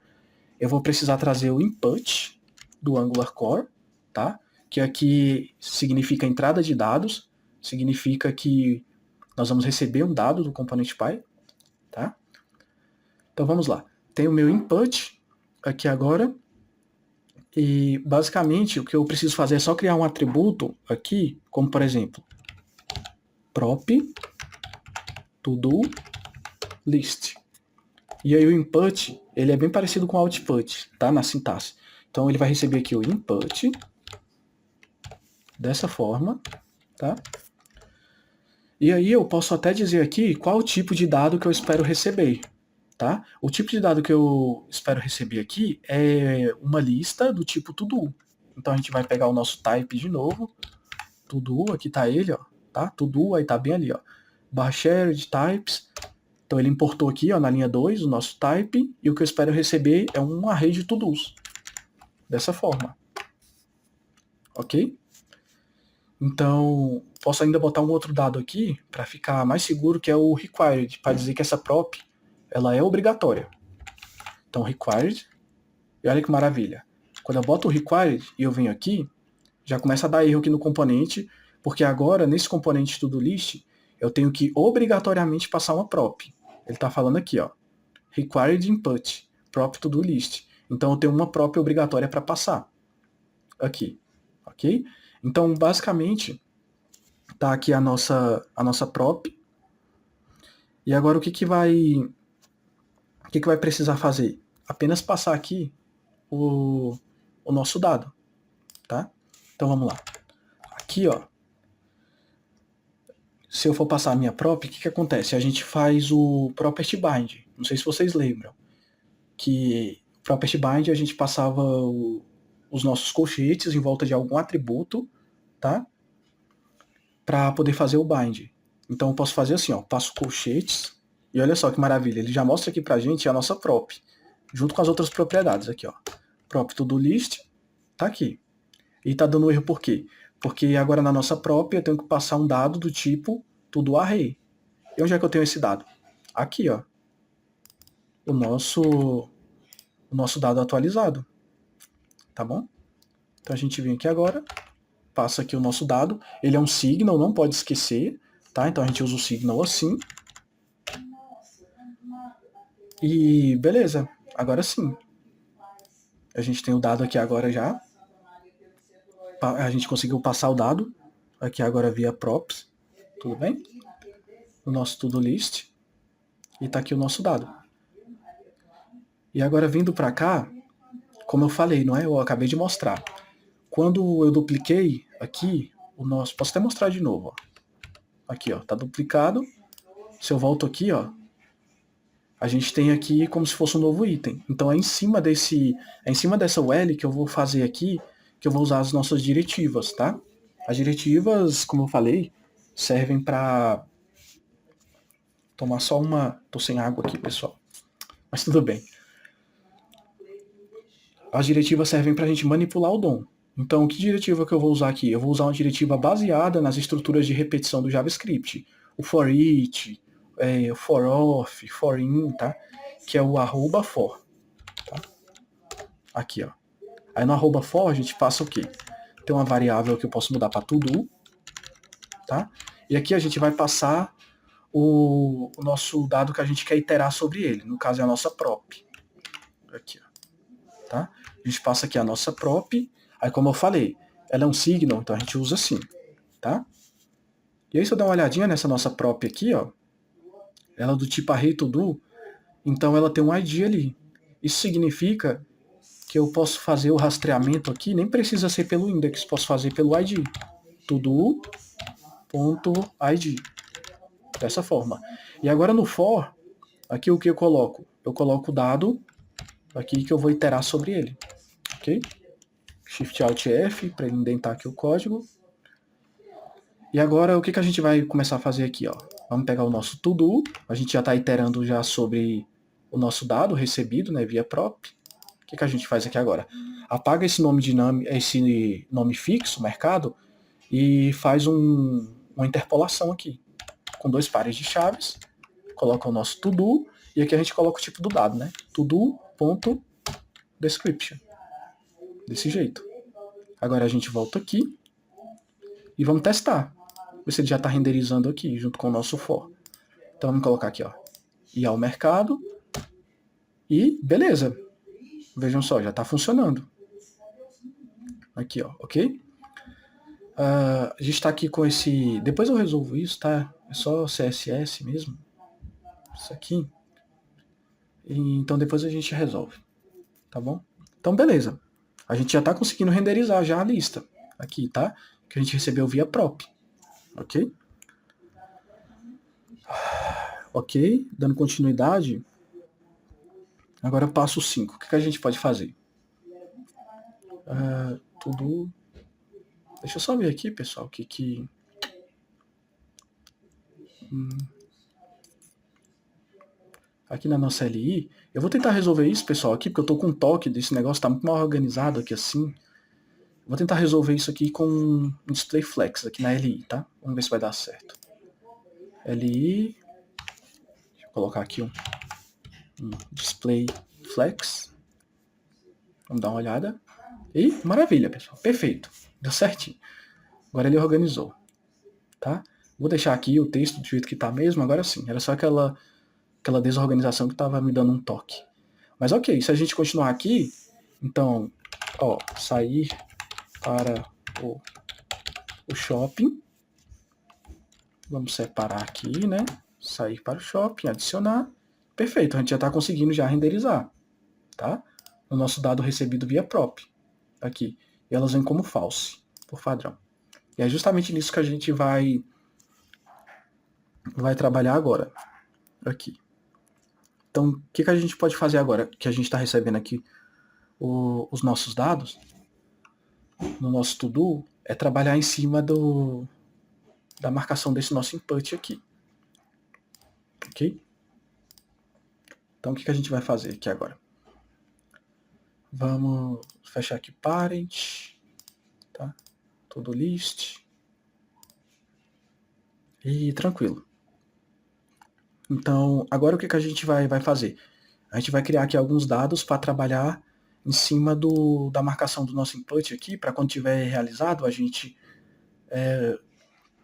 A: Eu vou precisar trazer o input do Angular Core, tá? Que aqui significa entrada de dados, significa que nós vamos receber um dado do componente Py, tá? Então vamos lá. Tem o meu input aqui agora. E basicamente o que eu preciso fazer é só criar um atributo aqui, como por exemplo, prop to-do list. E aí o input, ele é bem parecido com o output, tá? Na sintaxe. Então ele vai receber aqui o input dessa forma, tá? E aí eu posso até dizer aqui qual o tipo de dado que eu espero receber, tá? O tipo de dado que eu espero receber aqui é uma lista do tipo to-do. Então a gente vai pegar o nosso type de novo, to-do, aqui tá ele, ó, tá? To-do, aí tá bem ali, ó. Shared types. Então ele importou aqui, ó, na linha 2, o nosso type, e o que eu espero receber é um array de to-dos. Dessa forma. Ok? Então, posso ainda botar um outro dado aqui para ficar mais seguro, que é o required, para dizer que essa prop ela é obrigatória. Então, required, e olha que maravilha. Quando eu boto o required e eu venho aqui, já começa a dar erro aqui no componente, porque agora, nesse componente to-do list, eu tenho que obrigatoriamente passar uma prop. Ele está falando aqui, ó, required input, prop to-do list. Então, eu tenho uma prop obrigatória para passar. Aqui, ok? Então, basicamente, tá aqui a nossa prop. E agora o que vai precisar fazer? Apenas passar aqui o nosso dado, tá? Então vamos lá. Aqui, ó, se eu for passar a minha prop, o que acontece? A gente faz o property bind. Não sei se vocês lembram. Que property bind a gente passava os nossos colchetes em volta de algum atributo, tá? Para poder fazer o bind. Então eu posso fazer assim, ó, passo colchetes, e olha só que maravilha, ele já mostra aqui pra gente a nossa prop, junto com as outras propriedades aqui, ó. Prop to-do list, tá aqui. E tá dando erro por quê? Porque agora na nossa prop eu tenho que passar um dado do tipo to-do array. E onde é que eu tenho esse dado? Aqui, ó. O nosso dado atualizado. Tá bom? Então a gente vem aqui agora, passa aqui o nosso dado, ele é um signal, não pode esquecer, tá? Então a gente usa o signal assim. E beleza, agora sim. A gente tem o dado aqui agora já. A gente conseguiu passar o dado aqui agora via props. Tudo bem? O nosso to-do list. E tá aqui o nosso dado. E agora vindo para cá, como eu falei, não é? Eu acabei de mostrar. Quando eu dupliquei aqui, o nosso... Posso até mostrar de novo, ó. Aqui, ó, tá duplicado. Se eu volto aqui, ó, a gente tem aqui como se fosse um novo item. Então é em cima dessa UL que eu vou fazer aqui, que eu vou usar as nossas diretivas, tá? As diretivas, como eu falei, servem para tomar só uma... Tô sem água aqui, pessoal. Mas tudo bem. As diretivas servem para a gente manipular o DOM. Então, que diretiva que eu vou usar aqui? Eu vou usar uma diretiva baseada nas estruturas de repetição do JavaScript. O for each, o for off, for in, tá? Que é o @for. Tá? Aqui, ó. Aí no @for a gente passa o quê? Tem uma variável que eu posso mudar para todo, tá? E aqui a gente vai passar o nosso dado que a gente quer iterar sobre ele. No caso é a nossa prop. Aqui, ó. Tá? A gente passa aqui a nossa prop. Aí, como eu falei, ela é um signal, então a gente usa assim, tá? E aí, se eu dar uma olhadinha nessa nossa prop aqui, ó, ela é do tipo array_todo, então ela tem um ID ali. Isso significa que eu posso fazer o rastreamento aqui, nem precisa ser pelo index, posso fazer pelo ID. todo.id. Dessa forma. E agora no for, aqui o que eu coloco? Eu coloco o dado aqui que eu vou iterar sobre ele. Ok? Shift Alt F para ele indentar aqui o código. E agora o que a gente vai começar a fazer aqui? Ó? Vamos pegar o nosso to-do. A gente já está iterando já sobre o nosso dado recebido, né, via prop. O que a gente faz aqui agora? Apaga esse nome fixo, mercado, e faz uma interpolação aqui, com 2 pares de chaves. Coloca o nosso to-do, e aqui a gente coloca o tipo do dado, né? to-do.description. Desse jeito. Agora a gente volta aqui e vamos testar. Ver se ele já está renderizando aqui, junto com o nosso for. Então vamos colocar aqui, ó. Ir ao mercado. E beleza. Vejam só, já está funcionando. Aqui, ó, ok? A gente está aqui com esse... Depois eu resolvo isso, tá? É só CSS mesmo. Isso aqui. Então depois a gente resolve. Tá bom? Então beleza. A gente já está conseguindo renderizar já a lista. Aqui, tá? Que a gente recebeu via prop. Ok? Ok, dando continuidade. Agora passo 5. O que a gente pode fazer? Tudo. Deixa eu só ver aqui, pessoal, o que. Aqui na nossa LI. Eu vou tentar resolver isso, pessoal, aqui, porque eu tô com um toque desse negócio, tá muito mal organizado aqui assim. Vou tentar resolver isso aqui com um display flex aqui na LI, tá? Vamos ver se vai dar certo. LI. Deixa eu colocar aqui um display flex. Vamos dar uma olhada. E maravilha, pessoal. Perfeito. Deu certinho. Agora ele organizou. Tá? Vou deixar aqui o texto do jeito que tá mesmo. Agora sim. Era só aquela desorganização que tava me dando um toque. Mas ok, se a gente continuar aqui, então, ó, sair para o shopping. Vamos separar aqui, né? Sair para o shopping, adicionar. Perfeito, a gente já está conseguindo já renderizar, tá? O nosso dado recebido via prop, aqui. E elas vêm como false, por padrão. E é justamente nisso que a gente vai trabalhar agora, aqui. Então, o que a gente pode fazer agora que a gente está recebendo aqui os nossos dados, no nosso to-do, é trabalhar em cima da marcação desse nosso input aqui. Ok? Então, o que a gente vai fazer aqui agora? Vamos fechar aqui parent, tá? Todo list. E tranquilo. Então, agora o que a gente vai fazer? A gente vai criar aqui alguns dados para trabalhar em cima da marcação do nosso input aqui, para quando tiver realizado, a gente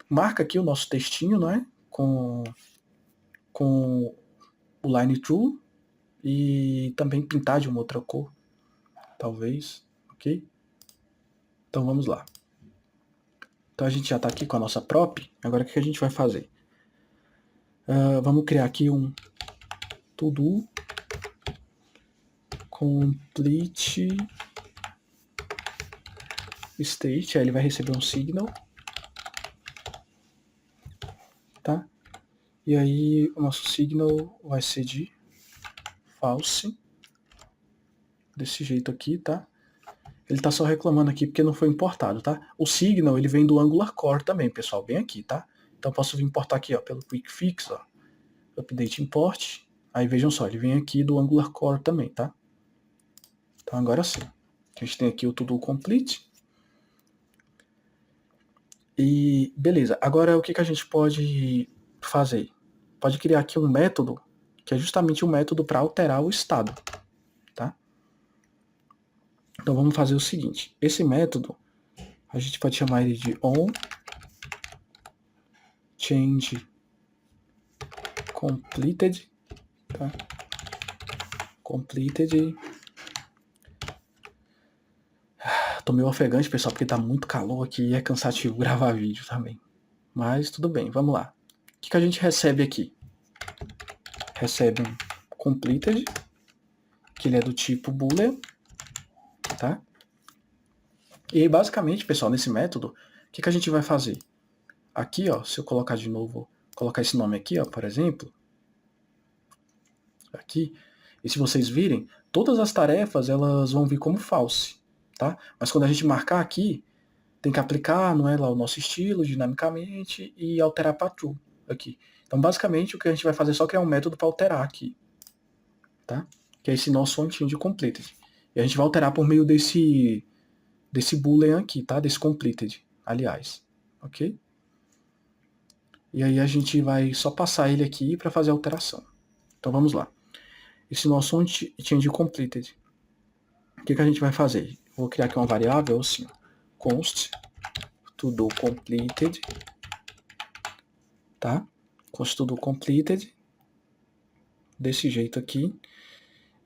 A: marca aqui o nosso textinho, né? Com o line true e também pintar de uma outra cor, talvez, ok? Então vamos lá. Então a gente já está aqui com a nossa prop, agora o que a gente vai fazer? Vamos criar aqui um to-do complete state, aí ele vai receber um signal, tá? E aí o nosso signal vai ser de false, desse jeito aqui, tá? Ele tá só reclamando aqui porque não foi importado, tá? O Signal, ele vem do Angular Core também, pessoal, bem aqui, tá? Então posso vir importar aqui, ó, pelo Quick Fix, ó, Update Import. Aí vejam só, ele vem aqui do Angular Core também, tá? Então agora sim. A gente tem aqui o To-Do Complete. E beleza, agora o que a gente pode fazer? Pode criar aqui um método, que é justamente um método para alterar o estado, tá? Então vamos fazer o seguinte, esse método, a gente pode chamar ele de onChange completed, tá? Completed. Tomei um ofegante, pessoal, porque tá muito calor aqui e é cansativo gravar vídeo também. Mas tudo bem, vamos lá. O que a gente recebe aqui? Recebe um completed, que ele é do tipo boolean, tá? E aí, basicamente, pessoal, nesse método, o que a gente vai fazer? Aqui, ó, se eu colocar de novo, colocar esse nome aqui, ó, por exemplo, aqui, e se vocês virem, todas as tarefas, elas vão vir como false, tá? Mas quando a gente marcar aqui, tem que aplicar, não é, lá o nosso estilo dinamicamente e alterar para true aqui. Então, basicamente, o que a gente vai fazer é só criar um método para alterar aqui, tá? Que é esse nosso onChange completed. E a gente vai alterar por meio desse boolean aqui, tá? Desse completed, aliás, ok? E aí a gente vai só passar ele aqui para fazer a alteração. Então vamos lá. Esse nosso onChange completed, o que a gente vai fazer? Vou criar aqui uma variável assim, const todo completed, tá? Const todo completed, desse jeito aqui.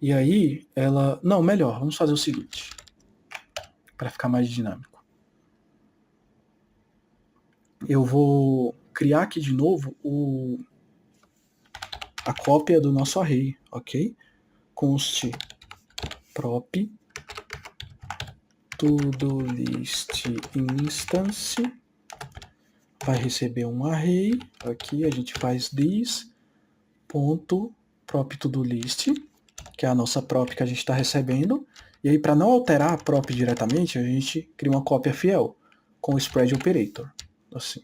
A: E aí ela, não, melhor, vamos fazer o seguinte, para ficar mais dinâmico. Eu vou criar aqui de novo a cópia do nosso array, ok? Const prop to-do-list instance vai receber um array. Aqui a gente faz this ponto prop to-do-list, que é a nossa prop que a gente está recebendo. E aí, para não alterar a prop diretamente, a gente cria uma cópia fiel com o spread operator. Assim.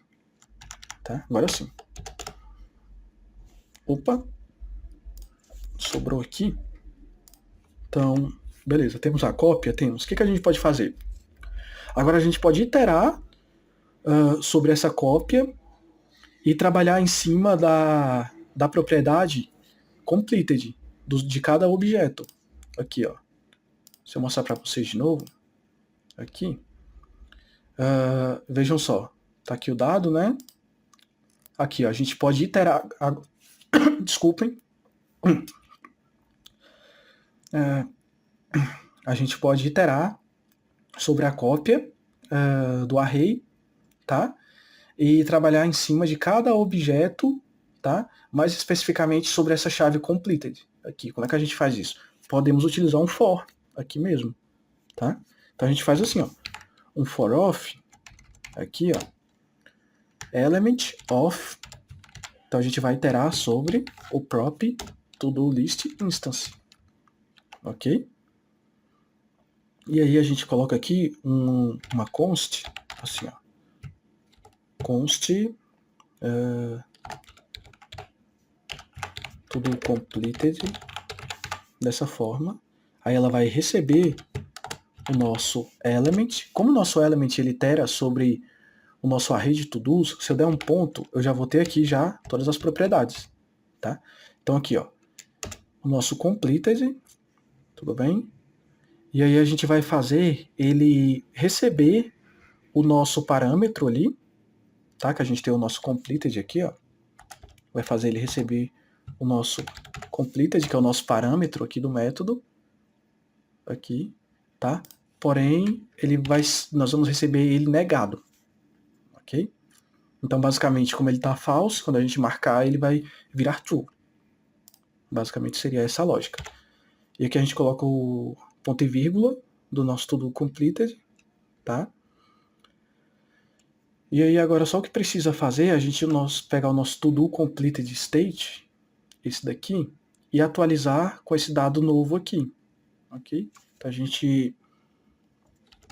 A: Tá? Agora sim. Opa! Sobrou aqui. Então, beleza. Temos a cópia? Temos. O que a gente pode fazer? Agora a gente pode iterar sobre essa cópia e trabalhar em cima da propriedade completed de cada objeto. Aqui, ó. Se eu mostrar para vocês de novo, aqui, vejam só, tá aqui o dado, né? Aqui, ó, a gente pode iterar, desculpem, a gente pode iterar sobre a cópia do array, tá? E trabalhar em cima de cada objeto, tá? Mais especificamente sobre essa chave completed. Aqui, como é que a gente faz isso? Podemos utilizar um for aqui mesmo, tá? Então a gente faz assim, ó, um for of, aqui, ó, element of, então a gente vai iterar sobre o prop to-do list instance, ok? E aí a gente coloca aqui uma const, assim, ó, const to-do completed, dessa forma. Aí ela vai receber o nosso element. Como o nosso element ele itera sobre o nosso array de to-dos, se eu der um ponto, eu já vou ter aqui já todas as propriedades, tá? Então aqui, ó, o nosso completed, tudo bem? E aí a gente vai fazer ele receber o nosso parâmetro ali, tá? Que a gente tem o nosso completed aqui, ó. Vai fazer ele receber o nosso completed, que é o nosso parâmetro aqui do método, aqui, tá? Porém, nós vamos receber ele negado, ok? Então, basicamente, como ele está false, quando a gente marcar, ele vai virar true. Basicamente, seria essa a lógica. E aqui a gente coloca o ponto e vírgula do nosso to-do completed, tá? E aí, agora, só o que precisa fazer é a gente pegar o nosso to-do completed state, esse daqui, e atualizar com esse dado novo aqui, ok? Então, a gente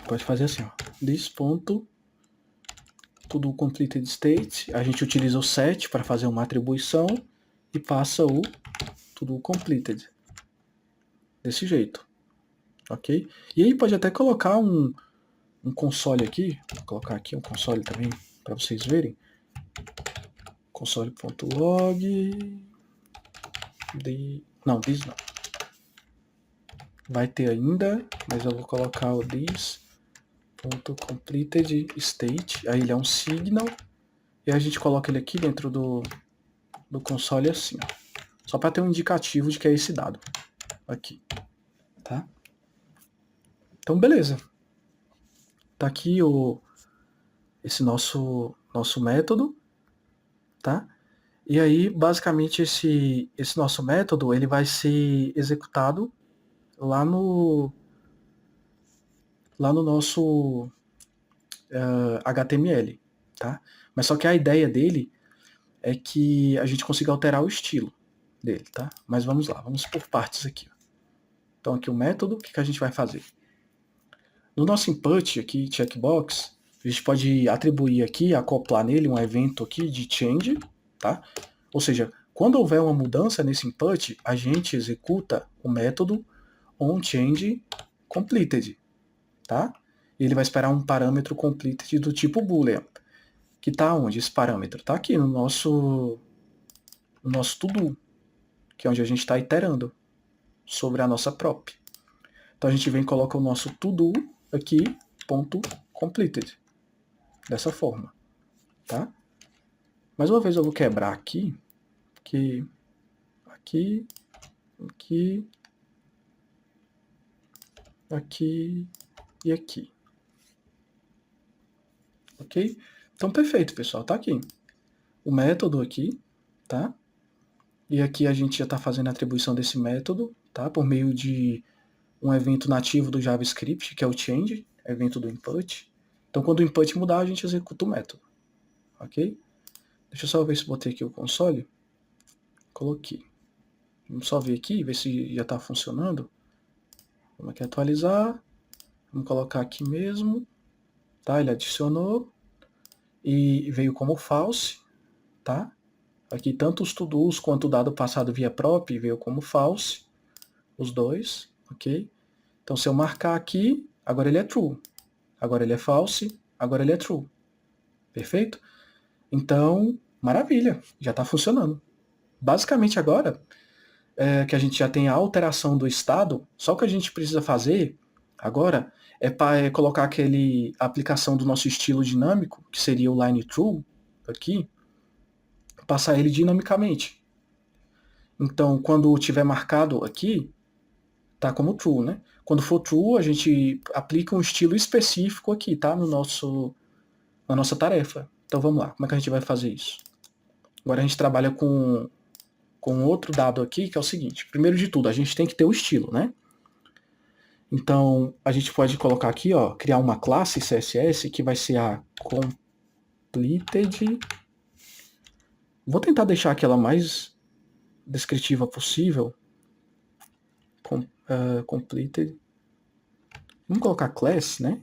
A: pode fazer assim, ó, this.toDoCompletedState, a gente utiliza o set para fazer uma atribuição e passa o toDoCompleted, desse jeito, ok? E aí pode até colocar um console aqui, vou colocar aqui um console também para vocês verem, console.log, não, this não, vai ter ainda, mas eu vou colocar o this.completedState, aí ele é um signal, e a gente coloca ele aqui dentro do console assim, ó, só para ter um indicativo de que é esse dado, aqui, tá? Então, beleza. Tá aqui esse nosso método, tá? E aí, basicamente, esse nosso método, ele vai ser executado lá no nosso HTML, tá? Mas só que a ideia dele é que a gente consiga alterar o estilo dele, tá? Mas vamos lá, vamos por partes aqui. Então aqui o método, o que a gente vai fazer? No nosso input aqui, checkbox, a gente pode atribuir aqui, acoplar nele um evento aqui de change, tá? Ou seja, quando houver uma mudança nesse input, a gente executa o método onChangeCompleted, tá? E ele vai esperar um parâmetro completed do tipo boolean, que está onde esse parâmetro? Está aqui no nosso to-do, que é onde a gente está iterando sobre a nossa prop. Então a gente vem e coloca o nosso to-do aqui, ponto completed, dessa forma, tá? Mais uma vez eu vou quebrar aqui, aqui, e aqui. Ok? Então perfeito, pessoal, tá aqui. O método aqui, tá? E aqui a gente já está fazendo a atribuição desse método, tá? Por meio de um evento nativo do JavaScript, que é o change, evento do input. Então, quando o input mudar, a gente executa o método, ok? Deixa eu só ver se botei aqui o console. Coloquei. Vamos só ver aqui, ver se já está funcionando. Vamos aqui atualizar. Vamos colocar aqui mesmo. Tá? Ele adicionou. E veio como false, tá? Aqui tanto os to-dos quanto o dado passado via prop veio como false, os dois, ok? Então se eu marcar aqui, agora ele é true, agora ele é false, agora ele é true, perfeito? Então, maravilha, já está funcionando. Basicamente agora, que a gente já tem a alteração do estado, só o que a gente precisa fazer agora é colocar aquele aplicação do nosso estilo dinâmico, que seria o line true, aqui, passar ele dinamicamente. Então, quando tiver marcado aqui, tá como true, né? Quando for true, a gente aplica um estilo específico aqui, tá? Na nossa tarefa. Então, vamos lá. Como é que a gente vai fazer isso? Agora a gente trabalha com outro dado aqui, que é o seguinte. Primeiro de tudo, a gente tem que ter o estilo, né? Então, a gente pode colocar aqui, ó, criar uma classe CSS que vai ser a completed. Vou tentar deixar aquela mais descritiva possível. Completed. Vamos colocar class, né?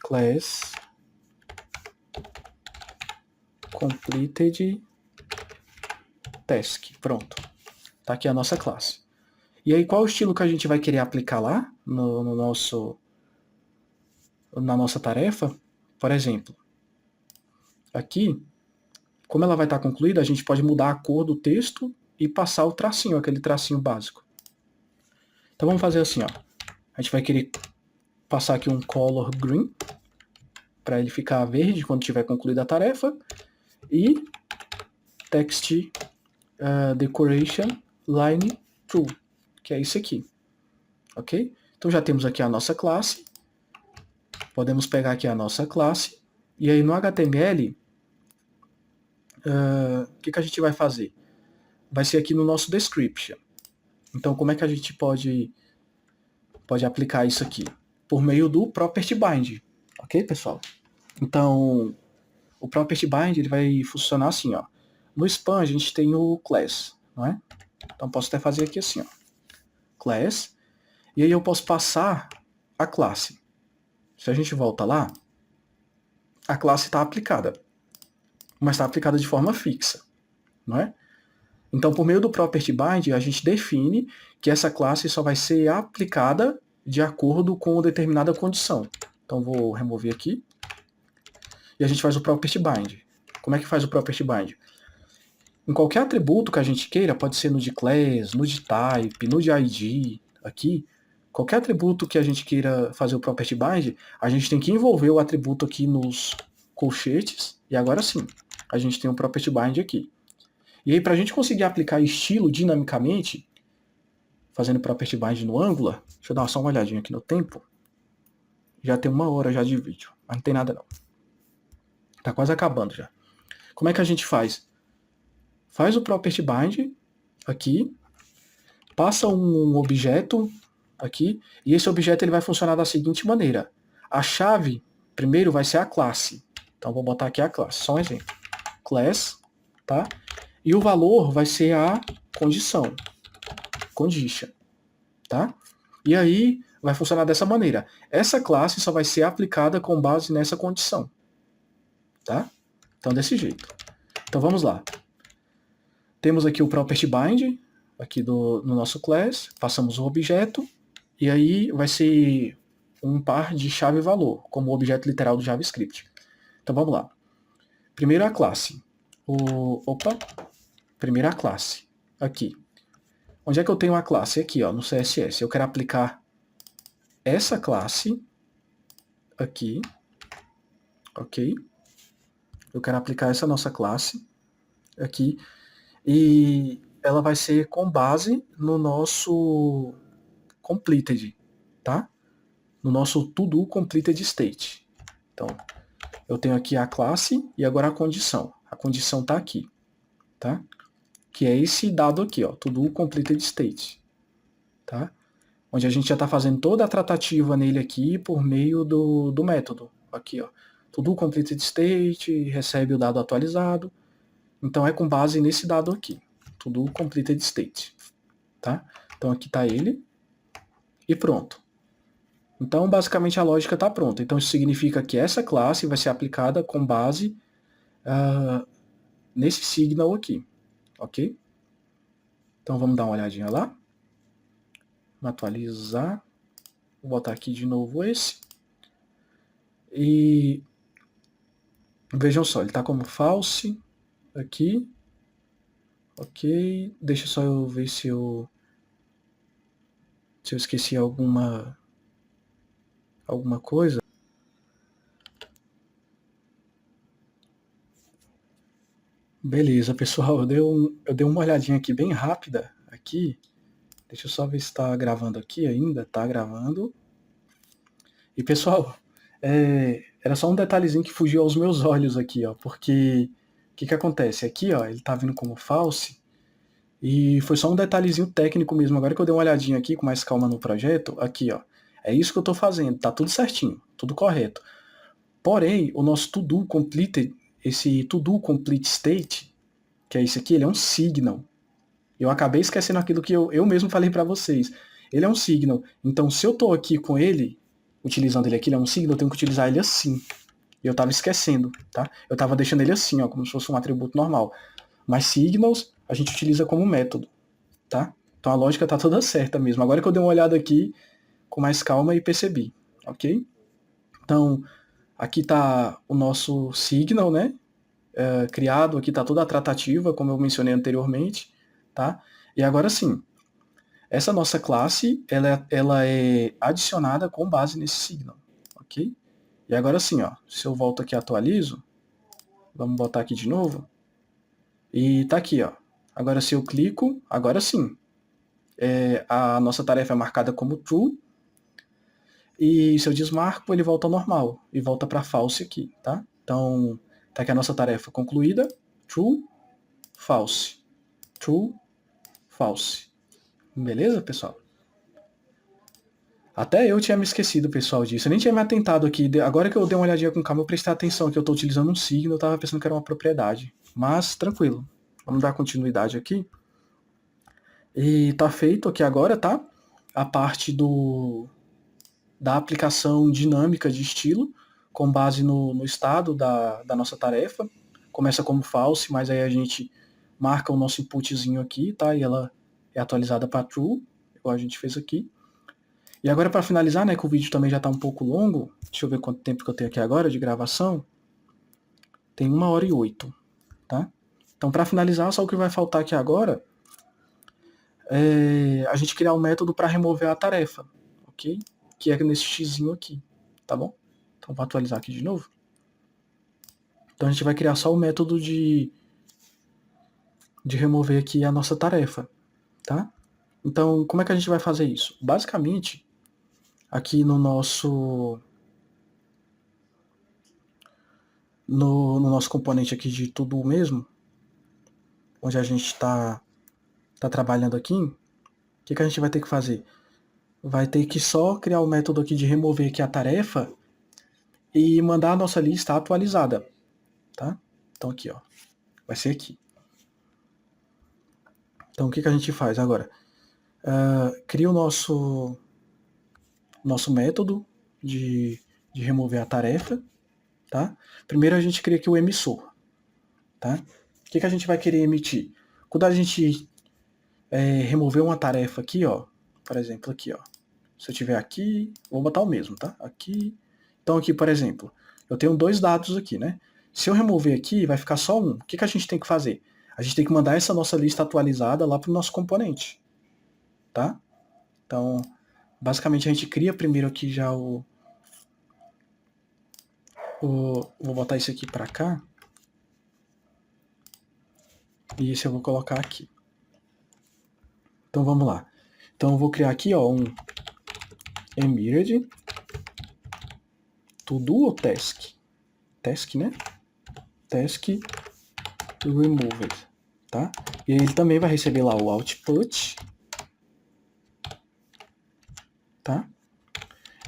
A: Class completed task. Pronto. Tá aqui a nossa classe. E aí, qual o estilo que a gente vai querer aplicar lá na nossa tarefa? Por exemplo, aqui, como ela vai estar concluída, a gente pode mudar a cor do texto e passar o tracinho, aquele tracinho básico. Então vamos fazer assim, ó. A gente vai querer passar aqui um color green, para ele ficar verde quando tiver concluída a tarefa, e text decoration line true, que é isso aqui, ok? Então já temos aqui a nossa classe, podemos pegar aqui a nossa classe, e aí no HTML, o que a gente vai fazer? Vai ser aqui no nosso description. Então como é que a gente pode aplicar isso aqui? Por meio do property bind, ok, pessoal? Então, o property bind ele vai funcionar assim, ó. No span a gente tem o class, não é? Então posso até fazer aqui assim, ó. Class. E aí eu posso passar a classe. Se a gente volta lá, a classe está aplicada, mas está aplicada de forma fixa, não é? Então, por meio do property bind, a gente define que essa classe só vai ser aplicada de acordo com determinada condição. Então, vou remover aqui. E a gente faz o property bind. Como é que faz o property bind? Em qualquer atributo que a gente queira, pode ser no de class, no de type, no de ID, aqui, qualquer atributo que a gente queira fazer o property bind, a gente tem que envolver o atributo aqui nos colchetes, e agora sim, a gente tem o property bind aqui. E aí, para a gente conseguir aplicar estilo dinamicamente, fazendo property bind no Angular, deixa eu dar só uma olhadinha aqui no tempo. Já tem 1 hora já de vídeo, mas não tem nada não. Tá quase acabando já. Como é que a gente faz? Faz o property bind aqui, passa um objeto aqui, e esse objeto ele vai funcionar da seguinte maneira. A chave, primeiro, vai ser a classe. Então, vou botar aqui a classe, só um exemplo. Class, tá? E o valor vai ser a condição. Condition, tá? E aí, vai funcionar dessa maneira. Essa classe só vai ser aplicada com base nessa condição, tá? Então, desse jeito. Então, vamos lá. Temos aqui o property bind, aqui no nosso class, passamos o objeto, e aí vai ser um par de chave e valor, como o objeto literal do JavaScript. Então vamos lá. Primeiro a classe. Primeiro a classe. Aqui. Onde é que eu tenho a classe? Aqui, ó, no CSS. Eu quero aplicar essa classe aqui. Ok? Eu quero aplicar essa nossa classe aqui. E ela vai ser com base no nosso completed, tá? No nosso to-do completed state. Então, eu tenho aqui a classe e agora a condição. A condição está aqui, tá? Que é esse dado aqui, ó, to-do completed state, tá? Onde a gente já está fazendo toda a tratativa nele aqui por meio do método. Aqui, ó, to-do completed state, recebe o dado atualizado. Então, é com base nesse dado aqui, to-do completed state, tá? Então, aqui está ele. E pronto. Então, basicamente, a lógica está pronta. Então, isso significa que essa classe vai ser aplicada com base nesse signal aqui, ok? Então, vamos dar uma olhadinha lá. Vamos atualizar. Vou botar aqui de novo esse. E vejam só, ele está como false aqui. Ok. Deixa só eu ver se eu esqueci alguma coisa. Beleza, pessoal, eu dei uma olhadinha aqui bem rápida aqui. Deixa eu só ver se está gravando aqui ainda. Está gravando. E pessoal, era só um detalhezinho que fugiu aos meus olhos aqui, ó, porque o que acontece? Aqui, ó, ele tá vindo como false, e foi só um detalhezinho técnico mesmo. Agora que eu dei uma olhadinha aqui com mais calma no projeto, aqui, ó, é isso que eu tô fazendo, tá tudo certinho, tudo correto. Porém, o nosso to-do completed, esse to-do complete state, que é isso aqui, ele é um signal. Eu acabei esquecendo aquilo que eu mesmo falei para vocês. Ele é um signal. Então, se eu tô aqui com ele, utilizando ele aqui, ele é um signal, eu tenho que utilizar ele assim. E eu estava esquecendo, tá? Eu estava deixando ele assim, ó, como se fosse um atributo normal. Mas signals a gente utiliza como método, tá? Então a lógica tá toda certa mesmo. Agora que eu dei uma olhada aqui com mais calma e percebi, ok? Então, aqui tá o nosso signal, né? Criado, aqui tá toda a tratativa, como eu mencionei anteriormente, tá? E agora sim, essa nossa classe, ela é adicionada com base nesse signal, ok? E agora sim, ó, se eu volto aqui e atualizo, vamos botar aqui de novo, e tá aqui, ó. Agora se eu clico, agora sim, a nossa tarefa é marcada como true, e se eu desmarco, ele volta ao normal, e volta para false aqui, tá? Então, tá aqui a nossa tarefa concluída, true, false, true, false. Beleza, pessoal? Até eu tinha me esquecido, pessoal, disso. Eu nem tinha me atentado aqui. Agora que eu dei uma olhadinha com calma, eu prestei atenção que eu estou utilizando um signo, eu estava pensando que era uma propriedade. Mas, tranquilo. Vamos dar continuidade aqui. E tá feito aqui agora, tá? a parte da aplicação dinâmica de estilo, com base no estado da nossa tarefa. Começa como false, mas aí a gente marca o nosso inputzinho aqui, tá? E ela é atualizada para true, igual a gente fez aqui. E agora, para finalizar, né, que o vídeo também já está um pouco longo, deixa eu ver quanto tempo que eu tenho aqui agora de gravação. Tem 1h08, tá? Então, para finalizar, só o que vai faltar aqui agora é a gente criar um método para remover a tarefa, ok? Que é nesse xzinho aqui, tá bom? Então, vou atualizar aqui de novo. Então, a gente vai criar só o método de remover aqui a nossa tarefa, tá? Então, como é que a gente vai fazer isso? Basicamente, aqui no nosso componente aqui de tudo mesmo, onde a gente está trabalhando aqui, o que a gente vai ter que fazer? Vai ter que só criar o método aqui de remover aqui a tarefa e mandar a nossa lista atualizada, tá? Então aqui, ó, vai ser aqui. Então o que a gente faz agora? Cria o nosso método de remover a tarefa, tá? Primeiro a gente cria aqui o emissor, tá? O que a gente vai querer emitir? Quando a gente remover uma tarefa aqui, ó, por exemplo, aqui, ó. Se eu tiver aqui, vou botar o mesmo, tá? Aqui. Então aqui, por exemplo, eu tenho 2 dados aqui, né? Se eu remover aqui, vai ficar só um. O que a gente tem que fazer? A gente tem que mandar essa nossa lista atualizada lá para o nosso componente, tá? Então, basicamente a gente cria primeiro aqui já vou botar isso aqui para cá. E esse eu vou colocar aqui. Então vamos lá. Então eu vou criar aqui, ó, um emitted to do ou task? Task, né? Task removed, tá? E aí ele também vai receber lá o output, tá?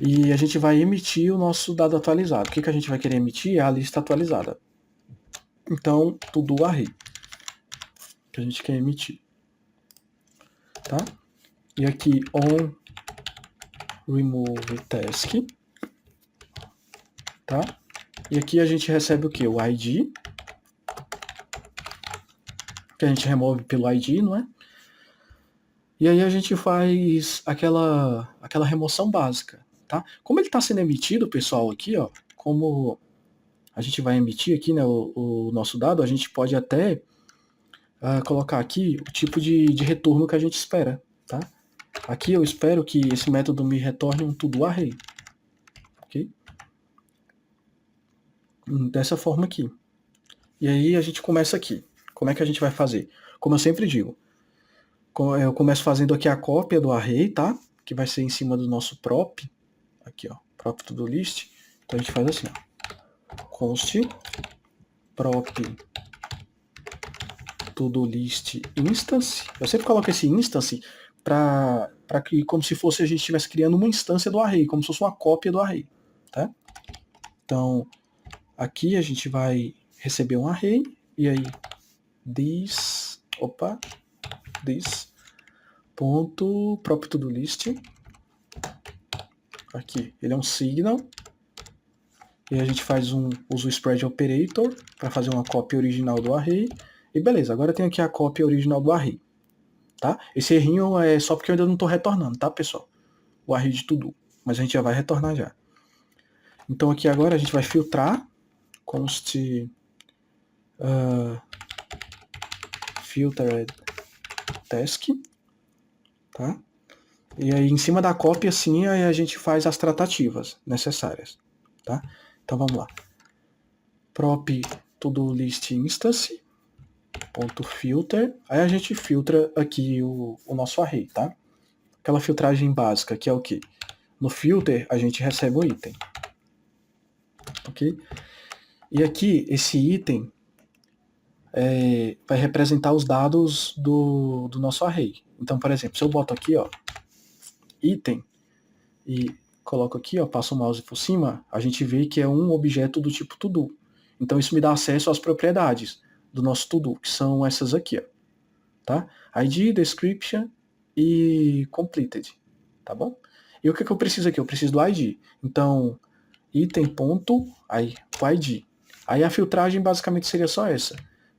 A: E a gente vai emitir o nosso dado atualizado. O que a gente vai querer emitir é a lista atualizada. Então, to-do array que a gente quer emitir, tá? E aqui on remove task, tá? E aqui a gente recebe o que? O ID, que a gente remove pelo ID, não é? E aí a gente faz aquela remoção básica, tá? Como ele está sendo emitido, pessoal, aqui, ó, como a gente vai emitir aqui, né, o nosso dado, a gente pode até colocar aqui o tipo de retorno que a gente espera, tá? Aqui eu espero que esse método me retorne um to-do array, ok? Dessa forma aqui. E aí a gente começa aqui. Como é que a gente vai fazer? Como eu sempre digo, eu começo fazendo aqui a cópia do array, tá? Que vai ser em cima do nosso prop. Aqui, ó, prop to do list. Então a gente faz assim, ó. Const prop to do list instance. Eu sempre coloco esse instance para que como se fosse a gente estivesse criando uma instância do array, como se fosse uma cópia do array, tá? Então, aqui a gente vai receber um array e aí this ponto próprio to do list. Aqui, ele é um signal. E a gente usa o spread operator para fazer uma cópia original do array. E beleza, agora tem aqui a cópia original do array. Tá? Esse errinho é só porque eu ainda não estou retornando, tá, pessoal? O array de to-do. Mas a gente já vai retornar já. Então aqui agora a gente vai filtrar const filtered task, tá? E aí em cima da cópia sim, aí a gente faz as tratativas necessárias, tá? Então vamos lá. Prop to-do list instance ponto filter, aí a gente filtra aqui o nosso array, tá? Aquela filtragem básica que é o que? No filter a gente recebe o item, ok? E aqui esse item vai representar os dados do nosso array. Então, por exemplo, se eu boto aqui, ó, item e coloco aqui, ó, passo o mouse por cima, a gente vê que é um objeto do tipo to-do. Então isso me dá acesso às propriedades do nosso to-do, que são essas aqui, ó, tá? ID, description e completed, tá bom? E o que eu preciso aqui? Eu preciso do ID. Então, item ponto, aí, o ID. Aí a filtragem basicamente seria só essa.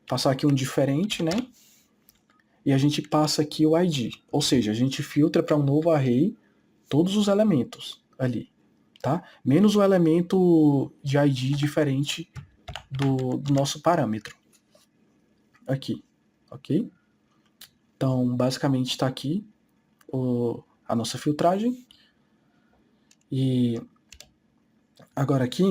A: Passar aqui um diferente, né? E a gente passa aqui o ID. Ou seja, a gente filtra para um novo array todos os elementos ali, tá? Menos o elemento de ID diferente do nosso parâmetro. Aqui, ok? Então, basicamente está aqui a nossa filtragem. E agora aqui,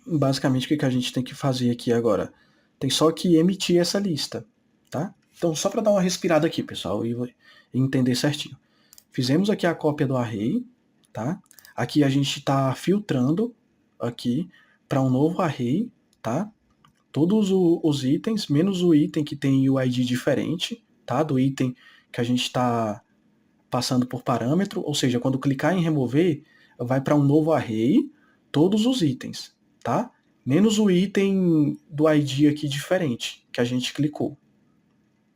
A: basicamente o que a gente tem que fazer aqui agora? Tem só que emitir essa lista, tá? Então, só para dar uma respirada aqui, pessoal, e entender certinho. Fizemos aqui a cópia do array, tá? Aqui a gente está filtrando aqui para um novo array, tá? Todos os itens, menos o item que tem o ID diferente, tá? Do item que a gente está passando por parâmetro, ou seja, quando clicar em remover, vai para um novo array, todos os itens, tá? Menos o item do ID aqui diferente, que a gente clicou,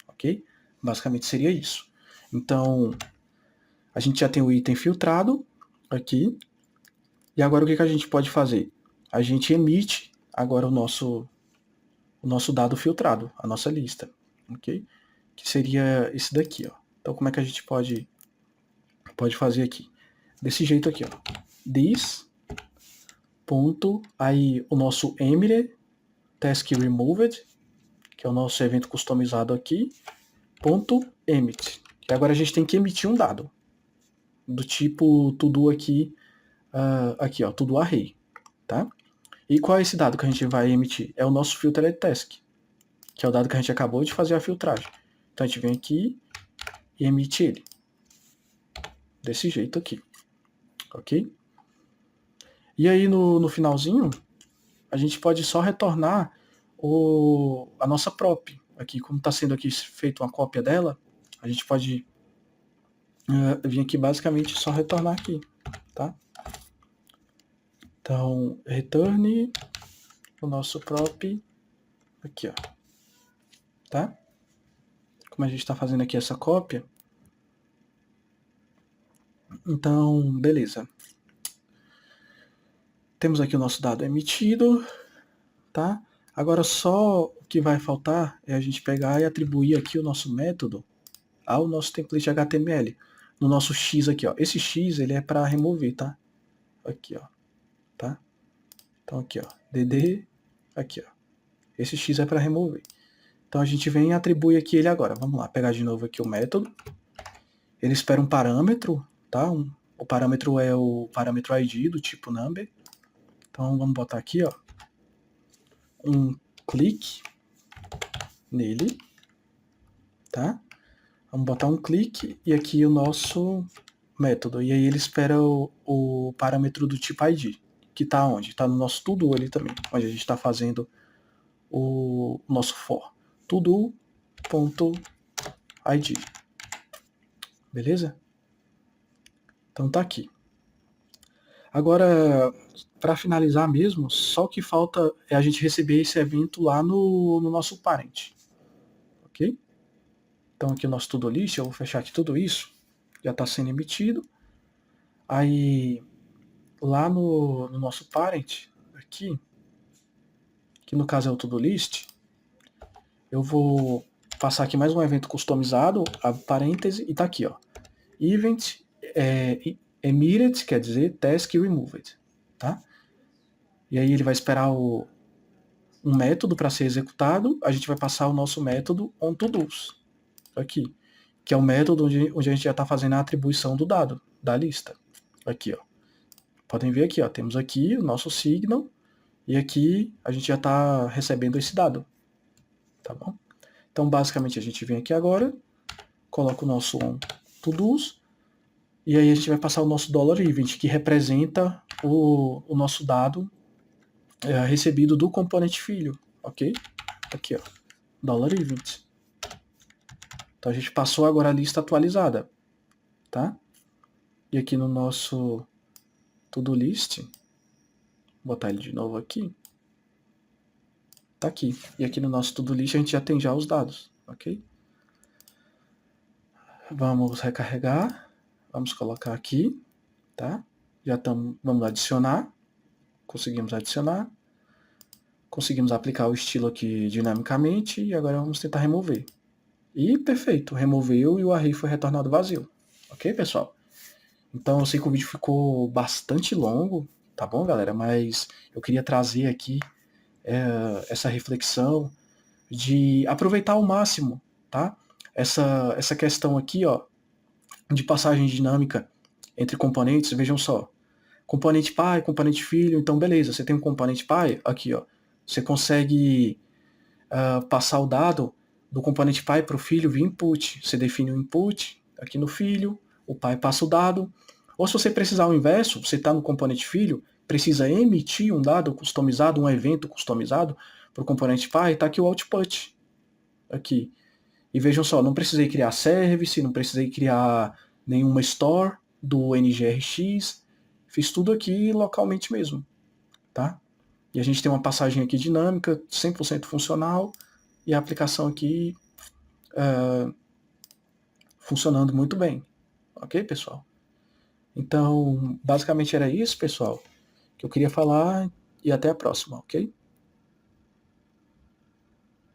A: ok? Basicamente seria isso. Então, a gente já tem o item filtrado aqui, e agora o que a gente pode fazer? A gente emite agora o nosso dado filtrado, a nossa lista, ok? Que seria esse daqui, ó. Então, como é que a gente pode fazer aqui? Desse jeito aqui, ó. This, ponto, aí o nosso Emire, task removed, que é o nosso evento customizado aqui, ponto emit. E agora a gente tem que emitir um dado, do tipo to-do aqui, aqui, ó, to-do array, tá? E qual é esse dado que a gente vai emitir? É o nosso filtered task, que é o dado que a gente acabou de fazer a filtragem. Então a gente vem aqui e emite ele. Desse jeito aqui. Ok? E aí no finalzinho, a gente pode só retornar a nossa prop. Aqui, como está sendo aqui feita uma cópia dela, a gente pode vir aqui basicamente só retornar aqui, tá? Então, return o nosso prop aqui, ó. Tá? Como a gente está fazendo aqui essa cópia, então, beleza. Temos aqui o nosso dado emitido, tá? Agora só o que vai faltar é a gente pegar e atribuir aqui o nosso método ao nosso template HTML. No nosso X aqui, ó. Esse X, ele é para remover, tá? Aqui, ó. Tá? Então aqui, ó. DD, aqui, ó. Esse X é para remover. Então a gente vem e atribui aqui ele agora. Vamos lá, pegar de novo aqui o método. Ele espera um parâmetro, tá? O parâmetro é o parâmetro ID do tipo number. Então vamos botar aqui, ó, um clique nele, tá? Vamos botar um clique e aqui o nosso método. E aí ele espera o parâmetro do tipo ID, que está onde? Está no nosso to-do ali também, onde a gente está fazendo o nosso for. To-do.id. Beleza? Então tá aqui. Agora, para finalizar mesmo, só o que falta é a gente receber esse evento lá no nosso parent. Ok? Então aqui o nosso to-do list, eu vou fechar aqui tudo isso, já está sendo emitido. Aí lá no nosso parent, aqui, que no caso é o to-do list, eu vou passar aqui mais um evento customizado, a parêntese, e tá aqui, ó. Event emitted, quer dizer task removed, tá? E aí ele vai esperar um método para ser executado, a gente vai passar o nosso método onToDo's, aqui, que é o método onde a gente já está fazendo a atribuição do dado, da lista. Aqui, ó. Podem ver aqui, ó, temos aqui o nosso signal, e aqui a gente já está recebendo esse dado, tá bom? Então, basicamente, a gente vem aqui agora, coloca o nosso onToDo's, e aí a gente vai passar o nosso $event, que representa o nosso dado recebido do componente filho, ok? Aqui, ó, $event. Então a gente passou agora a lista atualizada, tá? E aqui no nosso to-do list, vou botar ele de novo aqui, tá aqui. E aqui no nosso to-do list a gente já tem já os dados, ok? Vamos recarregar, vamos colocar aqui, tá? Vamos adicionar, conseguimos adicionar, conseguimos aplicar o estilo aqui dinamicamente e agora vamos tentar remover. E perfeito, removeu e o array foi retornado vazio. Ok, pessoal? Então eu sei que o vídeo ficou bastante longo, tá bom, galera? Mas eu queria trazer aqui essa reflexão de aproveitar ao máximo, tá? Essa questão aqui, ó, de passagem dinâmica entre componentes, vejam só. Componente pai, componente filho, então beleza, você tem um componente pai, aqui, ó. Você consegue passar o dado do componente pai para o filho via input. Você define o input aqui no filho, o pai passa o dado. Ou se você precisar o inverso, você está no componente filho, precisa emitir um dado customizado, um evento customizado para o componente pai, está aqui o output. Aqui. E vejam só, não precisei criar service, não precisei criar nenhuma store do NGRX, fiz tudo aqui localmente mesmo, tá? E a gente tem uma passagem aqui dinâmica, 100% funcional, e a aplicação aqui funcionando muito bem. Ok, pessoal? Então, basicamente era isso, pessoal, que eu queria falar, e até a próxima, ok?